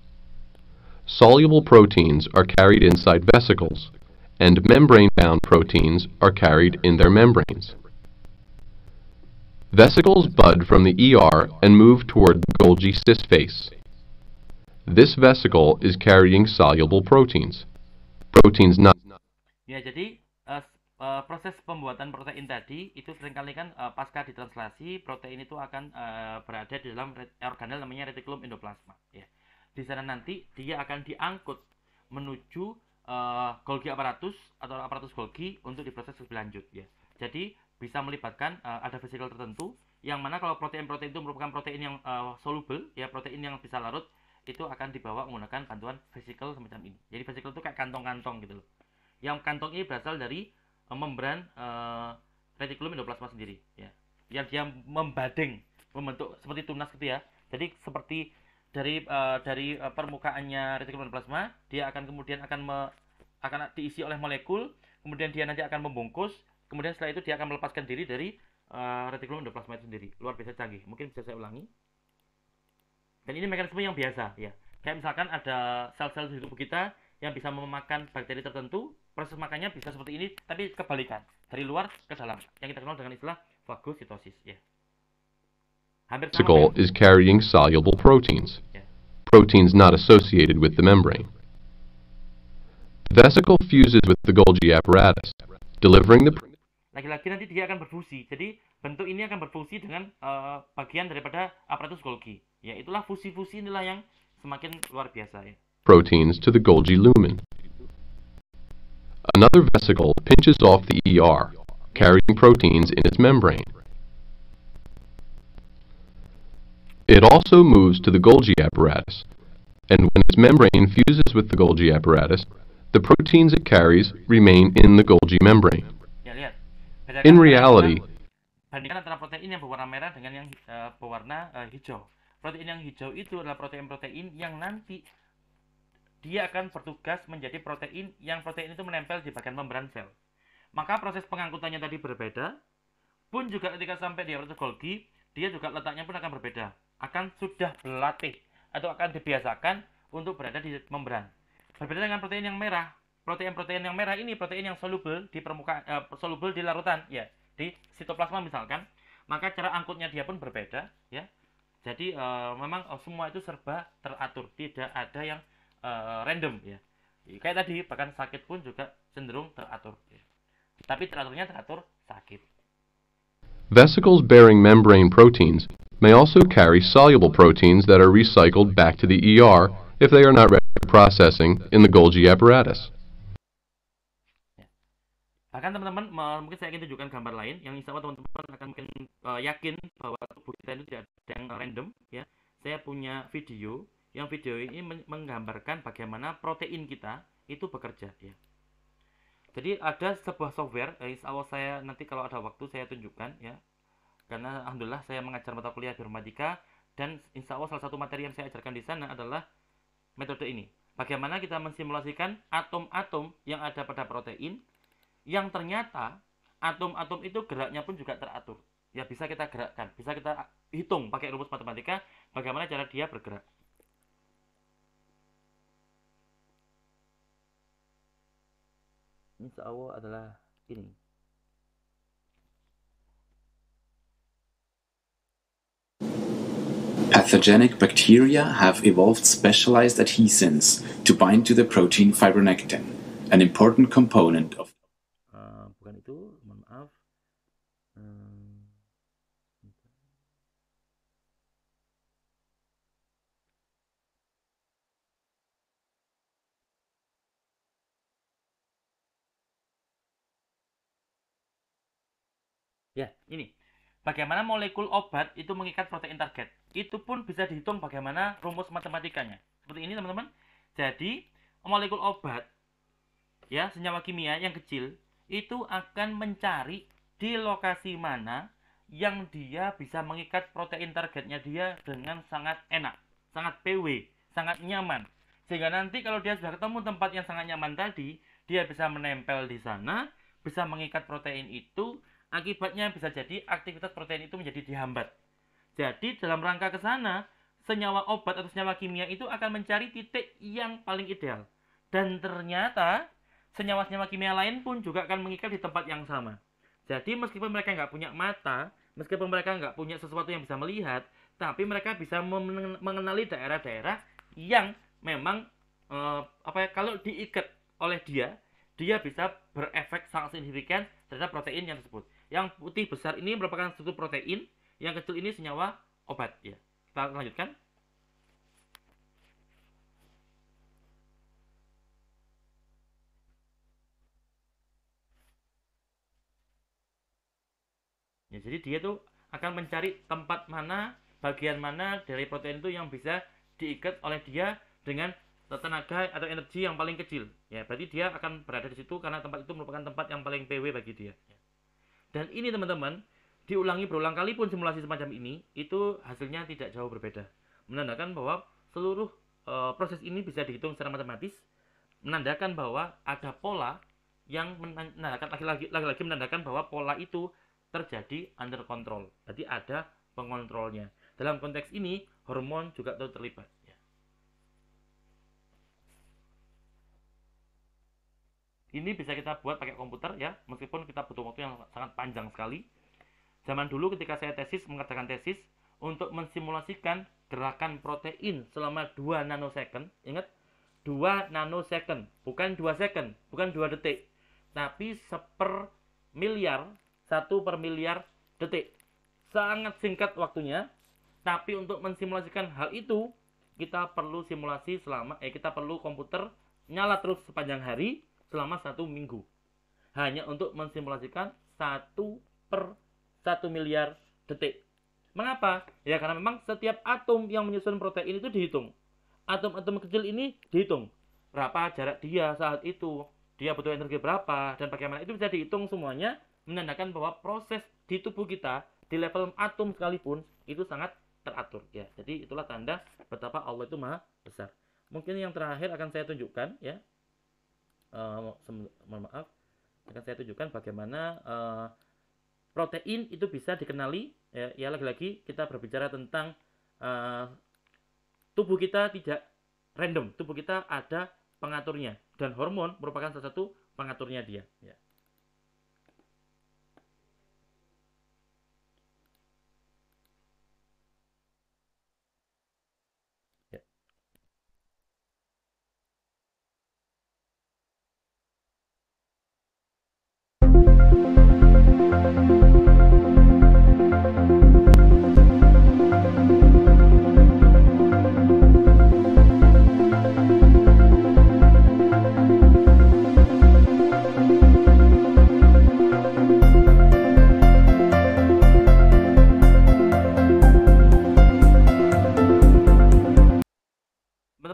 Soluble proteins are carried inside vesicles, and membrane-bound proteins are carried in their membranes. Vesicles bud from the ER and move toward the Golgi cis-face. This vesicle is carrying soluble proteins. Proteins not... Ya, jadi proses pembuatan protein tadi itu seringkali kan pasca ditranslasi protein itu akan berada di dalam organel namanya retikulum endoplasma ya. Di sana nanti dia akan diangkut menuju Golgi apparatus atau aparatus Golgi untuk diproses lebih lanjut ya. Jadi bisa melibatkan ada vesikel tertentu yang mana kalau protein-protein itu merupakan protein yang soluble ya, protein yang bisa larut, itu akan dibawa menggunakan bantuan vesikel semacam ini. Jadi vesikel itu kayak kantong-kantong gitu loh. Yang kantong ini berasal dari membran retikulum endoplasma sendiri ya, yang dia membentuk seperti tunas gitu ya. Jadi seperti dari permukaannya retikulum endoplasma, dia akan kemudian akan diisi oleh molekul, kemudian dia nanti akan membungkus, kemudian setelah itu dia akan melepaskan diri dari retikulum endoplasma itu sendiri. Luar biasa canggih. Mungkin bisa saya ulangi. Dan ini mekanisme yang biasa ya. Kayak misalkan ada sel-sel di tubuh kita yang bisa memakan bakteri tertentu, proses makannya bisa seperti ini, tapi kebalikan, dari luar ke dalam, yang kita kenal dengan istilah fagositosis ya. Hampir sama Vesicle ya. is carrying soluble proteins. Ya. Proteins not associated with the membrane. The vesicle fuses with the Golgi apparatus, delivering the... Lagi-lagi nanti dia akan berfusi. Jadi bentuk ini akan berfungsi dengan bagian daripada aparatus Golgi. Ya, itulah fusi-fusi inilah yang semakin luar biasa ya. proteins to the Golgi lumen. Another vesicle pinches off the ER, carrying proteins in its membrane. It also moves to the Golgi apparatus, and when its membrane fuses with the Golgi apparatus, the proteins it carries remain in the Golgi membrane. Ya, lihat. In reality, Bandingkan antara protein yang berwarna merah dengan yang berwarna hijau. Protein yang hijau itu adalah protein-protein yang nanti dia akan bertugas menjadi protein yang protein itu menempel di bagian membran sel. Maka proses pengangkutannya tadi berbeda, pun juga ketika sampai di aparatus Golgi, dia juga letaknya pun akan berbeda. Akan sudah berlatih atau akan dibiasakan untuk berada di membran. Berbeda dengan protein yang merah. Protein-protein yang merah ini protein yang soluble di permukaan, soluble di larutan, ya, di sitoplasma misalkan. Maka cara angkutnya dia pun berbeda, ya. Jadi memang semua itu serba teratur, tidak ada yang random ya. Kayak tadi bahkan sakit pun juga cenderung teratur ya. Tapi teraturnya teratur sakit. vesicles bearing membrane proteins may also carry soluble proteins that are recycled back to the ER if they are not ready for processing in the Golgi apparatus. Bahkan teman-teman, mungkin saya ingin tunjukkan gambar lain yang insya Allah teman-teman akan mungkin yakin bahwa tubuh kita itu tidak ada yang random ya. Saya punya video yang video ini menggambarkan bagaimana protein kita itu bekerja ya. Jadi ada sebuah software, insya Allah saya nanti kalau ada waktu saya tunjukkan ya. Karena alhamdulillah saya mengajar mata kuliah bioinformatika dan insya Allah salah satu materi yang saya ajarkan di sana adalah metode ini. Bagaimana kita mensimulasikan atom-atom yang ada pada protein yang ternyata atom-atom itu geraknya pun juga teratur. Ya bisa kita gerakkan, bisa kita hitung pakai rumus matematika bagaimana cara dia bergerak. Insya Allah adalah ini. Pathogenic bacteria have evolved specialized adhesins to bind to the protein fibronectin, an important component of Bukan itu, mohon maaf. Ya, ini. bagaimana molekul obat itu mengikat protein target. Itu pun bisa dihitung bagaimana rumus matematikanya. Seperti ini teman-teman. Jadi molekul obat, ya, senyawa kimia yang kecil itu akan mencari di lokasi mana yang dia bisa mengikat protein targetnya dia dengan sangat enak, sangat PW, sangat nyaman. Sehingga nanti kalau dia sudah ketemu tempat yang sangat nyaman tadi, dia bisa menempel di sana, bisa mengikat protein itu, akibatnya bisa jadi aktivitas protein itu menjadi dihambat. Jadi dalam rangka ke sana, senyawa obat atau senyawa kimia itu akan mencari titik yang paling ideal. Dan ternyata senyawa-senyawa kimia lain pun juga akan mengikat di tempat yang sama. Jadi meskipun mereka nggak punya mata, meskipun mereka nggak punya sesuatu yang bisa melihat, tapi mereka bisa mengenali daerah-daerah yang memang kalau diikat oleh dia bisa berefek sangat signifikan terhadap protein yang tersebut. Yang putih besar ini merupakan struktur protein, yang kecil ini senyawa obat. Ya, kita lanjutkan. Ya, jadi dia tuh akan mencari tempat mana, bagian mana dari protein itu yang bisa diikat oleh dia dengan tenaga atau energi yang paling kecil. Ya, berarti dia akan berada di situ karena tempat itu merupakan tempat yang paling PW bagi dia. Dan ini teman-teman, diulangi berulang kali pun simulasi semacam ini, itu hasilnya tidak jauh berbeda. Menandakan bahwa seluruh proses ini bisa dihitung secara matematis, menandakan bahwa ada pola yang menandakan lagi-lagi menandakan bahwa pola itu terjadi under control. Jadi ada pengontrolnya. Dalam konteks ini, hormon juga terlibat. Ini bisa kita buat pakai komputer ya, meskipun kita butuh waktu yang sangat panjang sekali. Zaman dulu ketika saya mengerjakan tesis, untuk mensimulasikan gerakan protein selama 2 nanosecond, ingat 2 nanosecond, bukan 2 second, bukan 2 detik, tapi 1/1000 detik. Sangat singkat waktunya, tapi untuk mensimulasikan hal itu, kita perlu simulasi kita perlu komputer nyala terus sepanjang hari, selama 1 minggu hanya untuk mensimulasikan 1/1 miliar detik. Mengapa? Ya karena memang setiap atom yang menyusun protein itu dihitung. Atom-atom kecil ini dihitung. Berapa jarak dia saat itu, dia butuh energi berapa, dan bagaimana itu bisa dihitung semuanya, menandakan bahwa proses di tubuh kita di level atom sekalipun itu sangat teratur ya. Jadi itulah tanda betapa Allah itu maha besar. Mungkin yang terakhir akan saya tunjukkan ya. Mohon maaf, akan saya tunjukkan bagaimana protein itu bisa dikenali ya lagi-lagi kita berbicara tentang tubuh kita tidak random, tubuh kita ada pengaturnya, dan hormon merupakan salah satu pengaturnya dia ya.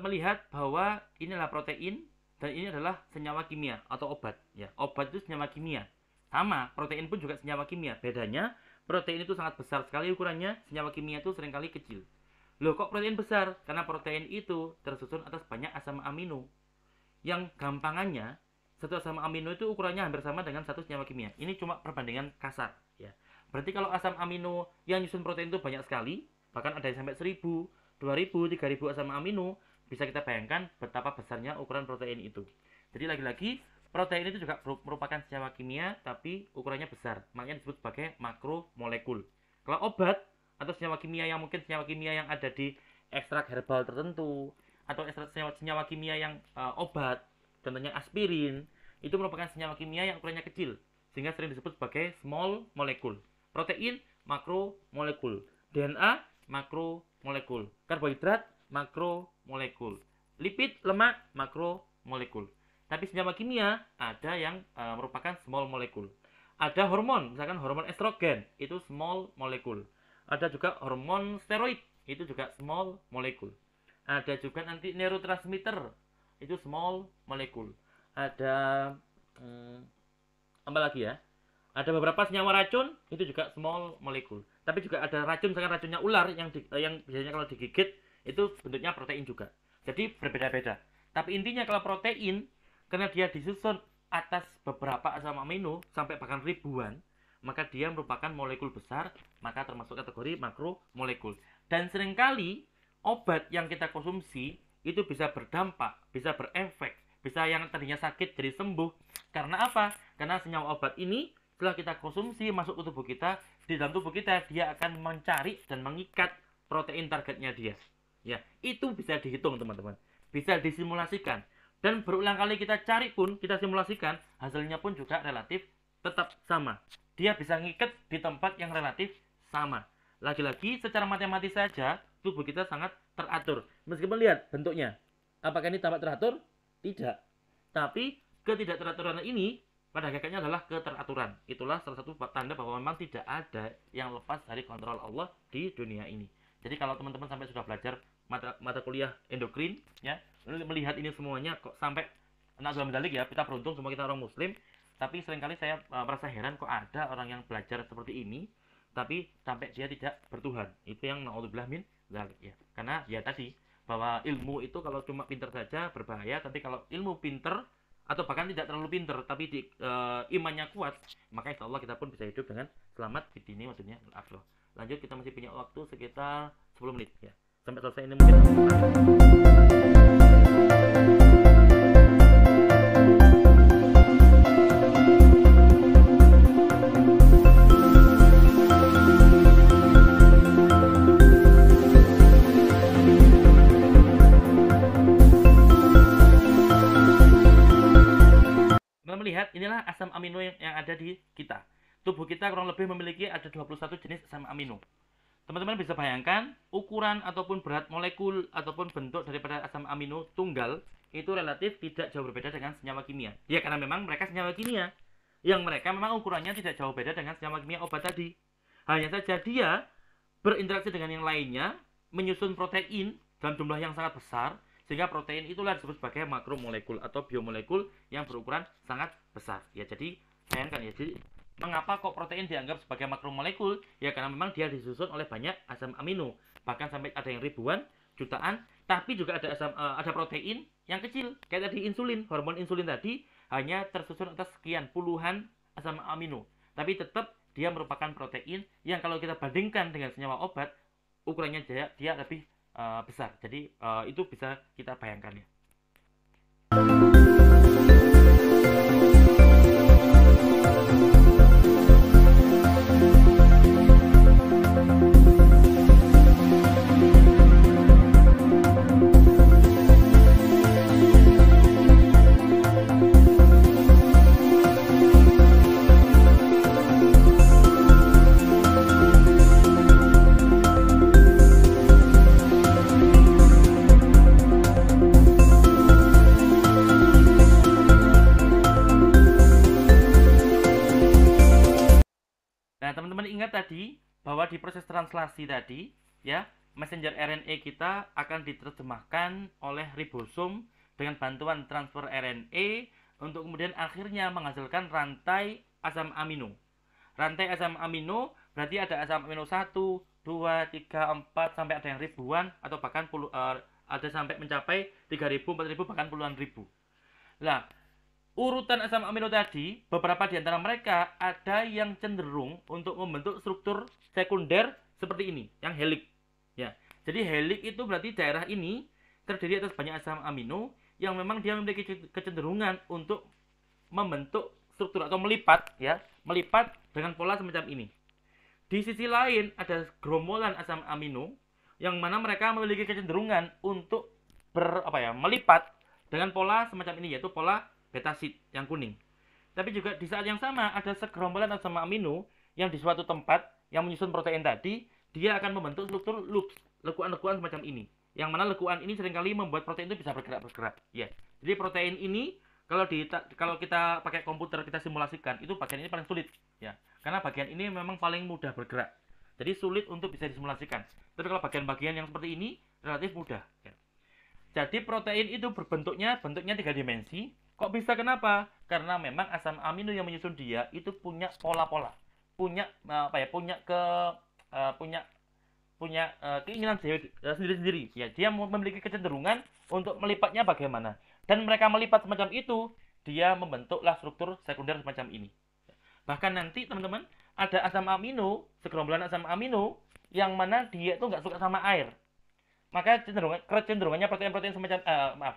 Melihat bahwa inilah protein dan ini adalah senyawa kimia atau obat ya. Obat itu senyawa kimia, sama protein pun juga senyawa kimia. Bedanya protein itu sangat besar sekali ukurannya, senyawa kimia itu seringkali kecil. Loh kok protein besar? Karena protein itu tersusun atas banyak asam amino, yang gampangannya satu asam amino itu ukurannya hampir sama dengan satu senyawa kimia. Ini cuma perbandingan kasar ya. Berarti kalau asam amino yang nyusun protein itu banyak sekali, bahkan ada yang sampai 1000, 2000, 3000 asam amino, bisa kita bayangkan betapa besarnya ukuran protein itu. Jadi lagi-lagi protein itu juga merupakan senyawa kimia tapi ukurannya besar, makanya disebut sebagai makromolekul. Kalau obat atau senyawa kimia yang mungkin senyawa kimia yang ada di ekstrak herbal tertentu atau ekstrak senyawa kimia yang obat, contohnya aspirin, itu merupakan senyawa kimia yang ukurannya kecil sehingga sering disebut sebagai small molecule. Protein makromolekul, DNA makromolekul, karbohidrat makromolekul, lipid lemak makromolekul. Tapi senyawa kimia ada yang merupakan small molecule. Ada hormon, misalkan hormon estrogen, itu small molecule. Ada juga hormon steroid, itu juga small molecule. Ada juga nanti neurotransmitter, itu small molecule. Ada apa lagi ya? Ada beberapa senyawa racun, itu juga small molecule. Tapi juga ada racun, misalkan racunnya ular yang biasanya kalau digigit itu bentuknya protein juga. Jadi berbeda-beda. Tapi intinya kalau protein, karena dia disusun atas beberapa asam amino sampai bahkan ribuan, maka dia merupakan molekul besar, maka termasuk kategori makromolekul. Dan seringkali obat yang kita konsumsi itu bisa berdampak, bisa berefek, bisa yang tadinya sakit jadi sembuh. Karena apa? Karena senyawa obat ini setelah kita konsumsi masuk ke tubuh kita, di dalam tubuh kita dia akan mencari dan mengikat protein targetnya dia. Ya, itu bisa dihitung teman-teman. Bisa disimulasikan. Dan berulang kali kita cari pun, kita simulasikan, hasilnya pun juga relatif tetap sama. Dia bisa ngikat di tempat yang relatif sama. Lagi-lagi secara matematis saja, tubuh kita sangat teratur. Meskipun lihat bentuknya. Apakah ini tampak teratur? Tidak. Tapi ketidakteraturan ini pada hakikatnya adalah keteraturan. Itulah salah satu tanda bahwa memang tidak ada yang lepas dari kontrol Allah di dunia ini. Jadi kalau teman-teman sampai sudah belajar mata kuliah endokrin, ya, melihat ini semuanya kok sampai anak dalik ya, kita beruntung semua kita orang muslim. Tapi seringkali saya merasa heran kok ada orang yang belajar seperti ini tapi sampai dia tidak bertuhan. Itu yang naudzubillah min dzalik ya. Karena ya tadi bahwa ilmu itu kalau cuma pinter saja berbahaya, tapi kalau ilmu pinter atau bahkan tidak terlalu pinter tapi imannya kuat, maka insya Allah kita pun bisa hidup dengan selamat di dunia maksudnya akhirah. Lanjut, kita masih punya waktu sekitar 10 menit ya. Sampai selesai ini mungkin. Melihat inilah asam amino yang ada di kita. Tubuh kita kurang lebih memiliki ada 21 jenis asam amino. Teman-teman bisa bayangkan ukuran ataupun berat molekul ataupun bentuk daripada asam amino tunggal itu relatif tidak jauh berbeda dengan senyawa kimia. Ya karena memang mereka senyawa kimia yang mereka memang ukurannya tidak jauh beda dengan senyawa kimia obat tadi. Hanya saja dia berinteraksi dengan yang lainnya, menyusun protein dalam jumlah yang sangat besar, sehingga protein itulah disebut sebagai makromolekul atau biomolekul yang berukuran sangat besar. Ya jadi bayangkan ya, jadi mengapa kok protein dianggap sebagai makromolekul? Ya karena memang dia disusun oleh banyak asam amino, bahkan sampai ada yang ribuan, jutaan. Tapi juga ada protein yang kecil, kayak tadi insulin, hormon insulin tadi hanya tersusun atas sekian puluhan asam amino. Tapi tetap dia merupakan protein yang kalau kita bandingkan dengan senyawa obat, ukurannya dia lebih besar. Jadi itu bisa kita bayangkan ya. Teman-teman ingat tadi bahwa di proses translasi tadi ya, messenger RNA kita akan diterjemahkan oleh ribosom dengan bantuan transfer RNA untuk kemudian akhirnya menghasilkan rantai asam amino. Rantai asam amino berarti ada asam amino 1, 2, 3, 4 sampai ada yang ribuan atau bahkan ada sampai mencapai 3.000, 4.000 bahkan puluhan ribu. Nah, urutan asam amino tadi, beberapa di antara mereka ada yang cenderung untuk membentuk struktur sekunder seperti ini, yang helix. Ya, jadi helix itu berarti daerah ini terdiri atas banyak asam amino yang memang dia memiliki kecenderungan untuk membentuk struktur atau melipat, ya, melipat dengan pola semacam ini. Di sisi lain ada gerombolan asam amino yang mana mereka memiliki kecenderungan untuk melipat dengan pola semacam ini, yaitu pola betasid yang kuning. Tapi juga di saat yang sama ada segerombolan asam amino yang di suatu tempat yang menyusun protein tadi, dia akan membentuk struktur loops, lekuan-lekuan semacam ini. Yang mana lekuan ini seringkali membuat protein itu bisa bergerak-bergerak. Ya. Jadi protein ini Kalau kita pakai komputer, kita simulasikan, itu bagian ini paling sulit ya. Karena bagian ini memang paling mudah bergerak. Jadi sulit untuk bisa disimulasikan. Tapi kalau bagian-bagian yang seperti ini relatif mudah ya. Jadi protein itu bentuknya 3 dimensi. Kok bisa, kenapa? Karena memang asam amino yang menyusun dia itu punya pola-pola. Punya keinginan sendiri-sendiri ya. Dia memiliki kecenderungan untuk melipatnya bagaimana. Dan mereka melipat semacam itu, dia membentuklah struktur sekunder semacam ini. Bahkan nanti teman-teman, ada asam amino, segerombolan asam amino, yang mana dia itu nggak suka sama air. Maka kecenderungannya protein-protein semacam,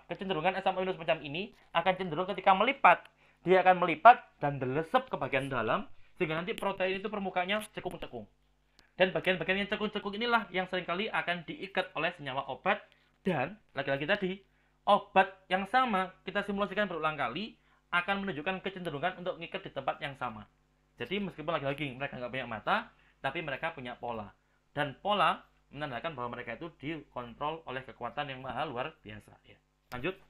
kecenderungan asam amino semacam ini akan cenderung ketika melipat, dia akan melipat dan delesep ke bagian dalam, sehingga nanti protein itu permukaannya cekung-cekung. Dan bagian-bagian yang cekung-cekung inilah yang seringkali akan diikat oleh senyawa obat. Dan lagi-lagi tadi, obat yang sama kita simulasikan berulang kali akan menunjukkan kecenderungan untuk mengikat di tempat yang sama. Jadi meskipun lagi-lagi mereka nggak punya mata, tapi mereka punya pola. Dan pola menandakan bahwa mereka itu dikontrol oleh kekuatan yang maha luar biasa. Ya. Lanjut.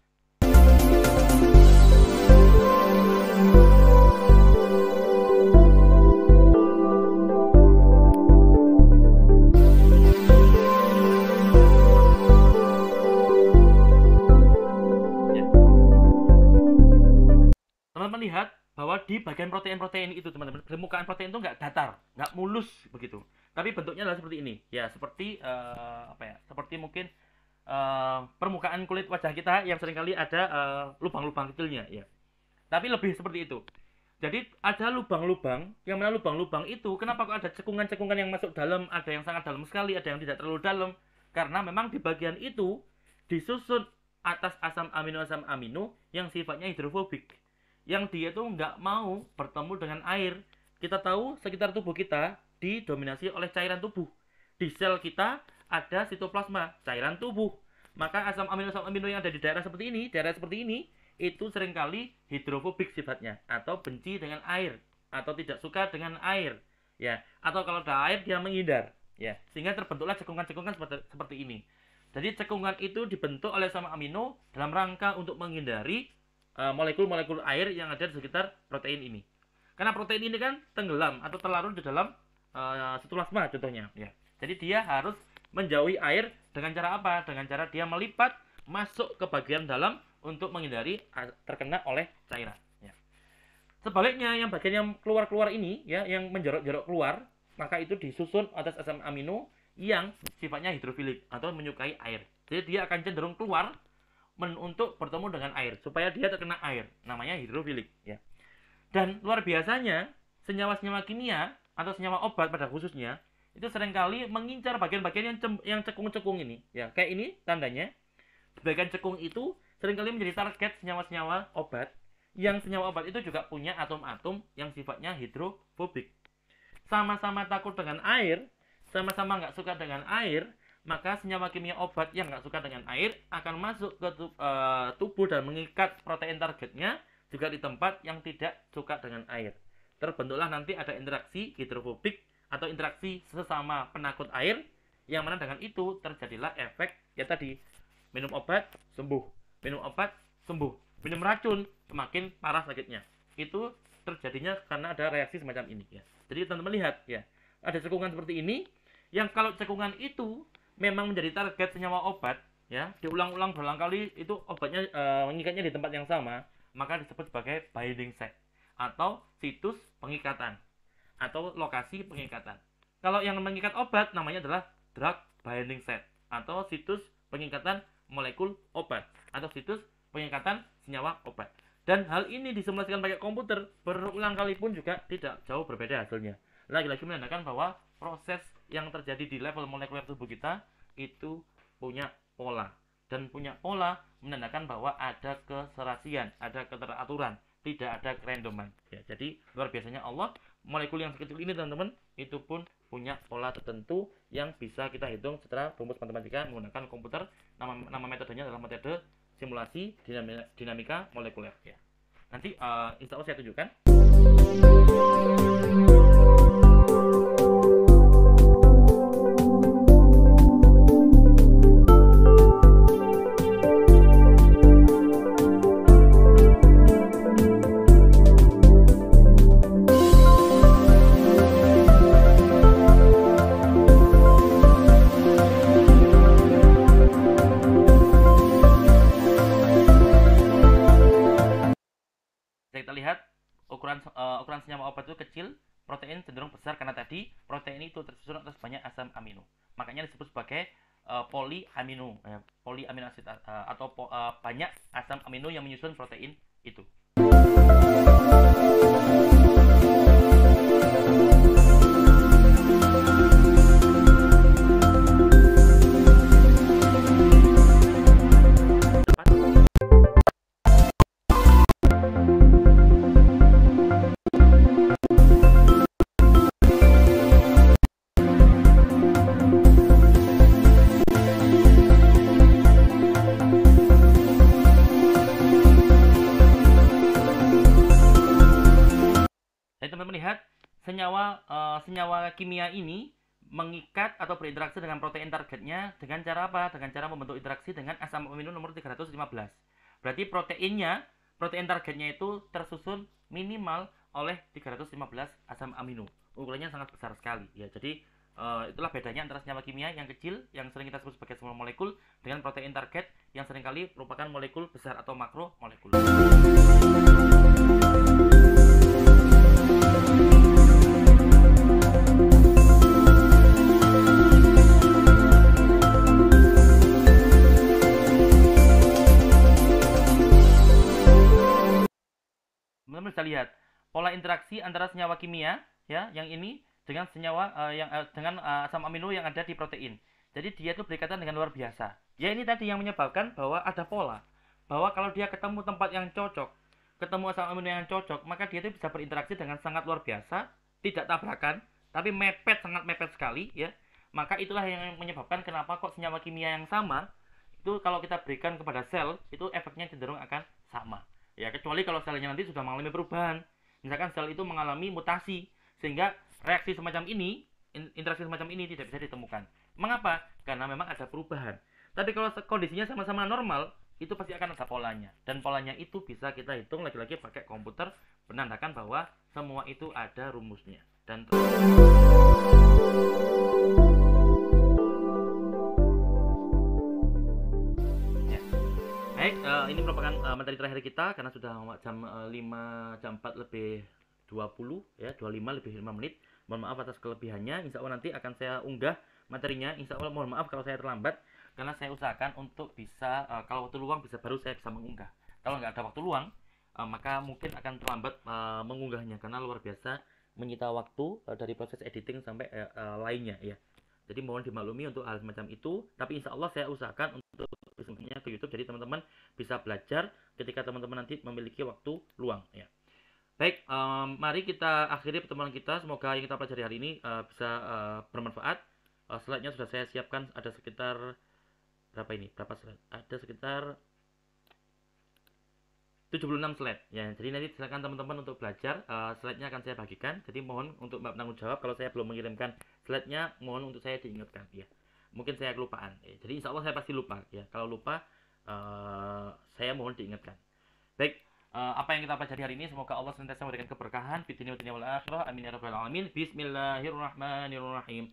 Teman-teman lihat bahwa di bagian protein-protein itu, teman-teman, permukaan protein itu nggak datar, nggak mulus begitu. Tapi bentuknya adalah seperti ini, ya, seperti seperti mungkin permukaan kulit wajah kita yang seringkali ada lubang-lubang kecilnya, ya. Tapi lebih seperti itu. Jadi ada lubang-lubang, yang mana lubang-lubang itu, kenapa kok ada cekungan-cekungan yang masuk dalam, ada yang sangat dalam sekali, ada yang tidak terlalu dalam, karena memang di bagian itu disusun atas asam amino yang sifatnya hidrofobik, yang dia tuh nggak mau bertemu dengan air. Kita tahu sekitar tubuh kita didominasi oleh cairan tubuh. Di sel kita ada sitoplasma, cairan tubuh. Maka asam amino yang ada di daerah seperti ini itu seringkali hidrofobik sifatnya, atau benci dengan air, atau tidak suka dengan air, ya. Atau kalau ada air dia menghindar, ya. Sehingga terbentuklah cekungan-cekungan seperti ini. Jadi cekungan itu dibentuk oleh asam amino dalam rangka untuk menghindari molekul-molekul air yang ada di sekitar protein ini. Karena protein ini kan tenggelam atau terlarut di dalam sitoplasma contohnya, ya. Jadi dia harus menjauhi air dengan cara apa? Dengan cara dia melipat masuk ke bagian dalam untuk menghindari terkena oleh cairan, ya. Sebaliknya yang bagian yang keluar-keluar ini, ya, yang menjorok-jorok keluar, maka itu disusun atas asam amino yang sifatnya hidrofilik atau menyukai air. Jadi dia akan cenderung keluar untuk bertemu dengan air supaya dia terkena air, namanya hidrofilik, ya. Dan luar biasanya senyawa-senyawa kimia atau senyawa obat pada khususnya itu seringkali mengincar bagian-bagian yang cekung-cekung ini, ya. Kayak ini tandanya. Bagian cekung itu seringkali menjadi target senyawa-senyawa obat, yang senyawa obat itu juga punya atom-atom yang sifatnya hidrofobik. Sama-sama takut dengan air, sama-sama nggak suka dengan air, maka senyawa kimia obat yang nggak suka dengan air akan masuk ke tubuh dan mengikat protein targetnya juga di tempat yang tidak suka dengan air. Terbentuklah nanti ada interaksi hidrofobik atau interaksi sesama penakut air, yang mana dengan itu terjadilah efek ya tadi, minum obat sembuh, minum obat sembuh, minum racun semakin parah sakitnya. Itu terjadinya karena ada reaksi semacam ini, ya. Jadi teman-teman lihat, ya, ada cekungan seperti ini, yang kalau cekungan itu memang menjadi target senyawa obat, ya, diulang-ulang berulang kali, itu obatnya mengikatnya di tempat yang sama, maka disebut sebagai binding site atau situs pengikatan atau lokasi pengikatan. Kalau yang mengikat obat namanya adalah drug binding site atau situs pengikatan molekul obat atau situs pengikatan senyawa obat. Dan hal ini disimulasikan pakai komputer berulang kali pun juga tidak jauh berbeda hasilnya. Lagi-lagi menandakan bahwa proses yang terjadi di level molekuler tubuh kita itu punya pola. Dan punya pola menandakan bahwa ada keserasian, ada keteraturan, tidak ada kerandoman, ya. Jadi luar biasanya Allah, molekul yang sekecil ini teman-teman itu pun punya pola tertentu yang bisa kita hitung secara rumus matematika menggunakan komputer. Nama metodenya adalah metode simulasi dinamika molekuler, ya. Nanti insya Allah saya tunjukkan. kecil, protein cenderung besar karena tadi protein itu tersusun atas banyak asam amino. Makanya disebut sebagai poliamino, poliamino asid atau banyak asam amino yang menyusun protein itu. Teman-teman lihat senyawa kimia ini mengikat atau berinteraksi dengan protein targetnya dengan cara apa? Dengan cara membentuk interaksi dengan asam amino nomor 315. Berarti protein targetnya itu tersusun minimal oleh 315 asam amino. Ukurannya sangat besar sekali ya. Jadi itulah bedanya antara senyawa kimia yang kecil yang sering kita sebut sebagai small molekul dengan protein target yang seringkali merupakan molekul besar atau makro molekul. Teman-teman bisa lihat pola interaksi antara senyawa kimia ya yang ini dengan senyawa dengan asam amino yang ada di protein. Jadi dia itu berikatan dengan luar biasa. Ya ini tadi yang menyebabkan bahwa ada pola. Bahwa kalau dia ketemu tempat yang cocok, ketemu asam amino yang cocok, maka dia itu bisa berinteraksi dengan sangat luar biasa, tidak tabrakan, tapi mepet, sangat mepet sekali ya. Maka itulah yang menyebabkan kenapa kok senyawa kimia yang sama itu kalau kita berikan kepada sel itu efeknya cenderung akan sama. Ya, kecuali kalau selnya nanti sudah mengalami perubahan. Misalkan sel itu mengalami mutasi sehingga reaksi semacam ini, interaksi semacam ini tidak bisa ditemukan. Mengapa? Karena memang ada perubahan. Tapi kalau kondisinya sama-sama normal, itu pasti akan ada polanya. Dan polanya itu bisa kita hitung lagi-lagi pakai komputer, menandakan bahwa semua itu ada rumusnya. Dan baik, ini merupakan materi terakhir kita karena sudah jam 4 lebih 20 ya, 25 lebih 5 menit. Mohon maaf atas kelebihannya. Insya Allah nanti akan saya unggah materinya. Insya Allah mohon maaf kalau saya terlambat karena saya usahakan untuk bisa kalau waktu luang baru saya bisa mengunggah. Kalau nggak ada waktu luang maka mungkin akan terlambat mengunggahnya karena luar biasa menyita waktu dari proses editing sampai lainnya ya. Jadi mohon dimaklumi untuk hal semacam itu. Tapi insya Allah saya usahakan untuk semuanya ke YouTube. Jadi teman-teman bisa belajar ketika teman-teman nanti memiliki waktu luang ya. Baik, mari kita akhiri pertemuan kita. Semoga yang kita pelajari hari ini bisa bermanfaat. Slide-nya sudah saya siapkan, ada sekitar berapa ini? Berapa slide? Ada sekitar 76 slide ya. Jadi nanti silakan teman-teman untuk belajar. Slide-nya akan saya bagikan. Jadi mohon untuk bertanggung jawab kalau saya belum mengirimkan slide-nya, mohon untuk saya diingatkan ya. Mungkin saya kelupaan. Ya. Jadi insya Allah saya pasti lupa ya. Kalau lupa saya mohon diingatkan. Baik, apa yang kita pelajari hari ini semoga Allah senantiasa memberikan keberkahan fid dunya wal akhirah. Amin ya rabbal alamin. Bismillahirrahmanirrahim.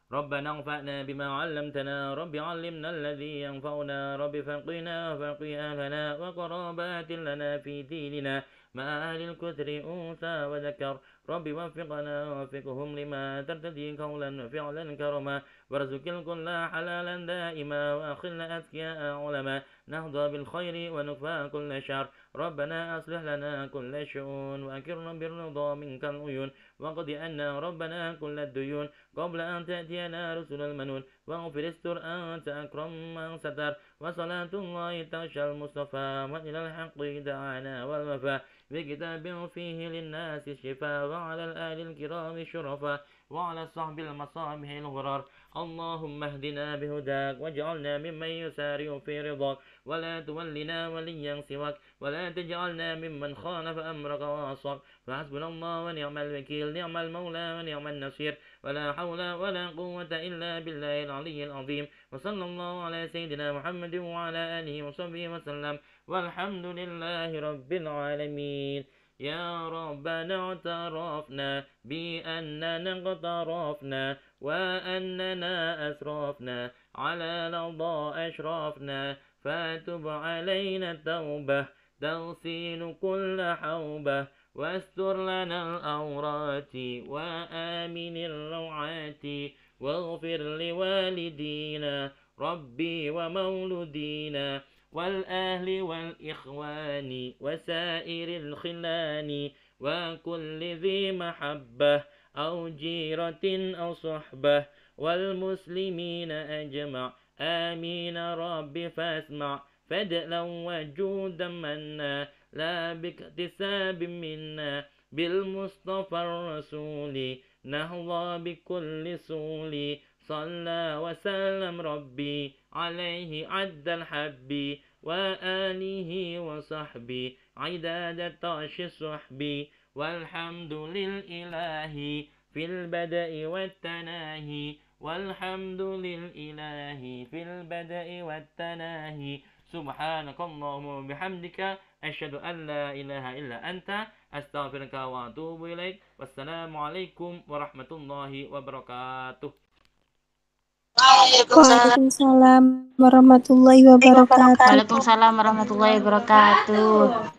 ربنا انفعنا بما علمتنا رب علمنا الذي ينفعنا رب فقنا وفقي أهلنا وقرابات لنا في ديننا مع أهل الكثر أنثى وذكر رب وفقنا ووفقهم لما ترتدي قولا وفعلا كرما وارزق الكل حلالا دائما وأخلنا أذكياء علما نهضى بالخير ونكفى كل شر ربنا أصلح لنا كل شؤون وأكرنا بالرضا منك العيون وقضي عنا ربنا كل الديون قبل أن تأتينا رسل المنون واغفر استر أنت أكرم من ستر وصلاة الله تغشى المصطفى وإلى الحق دعانا والوفاء بكتاب فيه للناس الشفاء وعلى الآل الكرام الشرفاء وعلى الصحب المصابيح الغرار اللهم اهدنا بهداك واجعلنا ممن يسارع في رضاك ولا تولنا وليا سواك ولا تجعلنا ممن خالف أمرك وعصاك فحسبنا الله ونعم الوكيل نعم المولى ونعم النصير ولا حول ولا قوة إلا بالله العلي العظيم وصلى الله على سيدنا محمد وعلى آله وصحبه وسلم والحمد لله رب العالمين يا ربنا اعترفنا بأننا اقترفنا وأننا أسرفنا على الأرض أشرفنا فتب علينا التوبة تغسل كل حوبة واستر لنا الأورات وآمن الروعات واغفر لوالدينا ربي ومولودينا والأهل والإخوان وسائر الخلان وكل ذي محبة أو جيرة أو صحبة والمسلمين أجمع آمين رب فاسمع فدلا وجودا منا لا باكتساب منا بالمصطفى الرسول نهضى بكل سول صلى وسلم ربي عليه عد الحب وآله وصحبه عداد طاش الصحب والحمد للإله في البدء والتناهي والحمد للإله في البدء والتناهي سبحانك اللهم وبحمدك أشهد أن لا إله إلا أنت أستغفرك وأتوب إليك والسلام عليكم ورحمة الله وبركاته. Waalaikumsalam warahmatullahi wabarakatuh. Waalaikumsalam warahmatullahi wabarakatuh.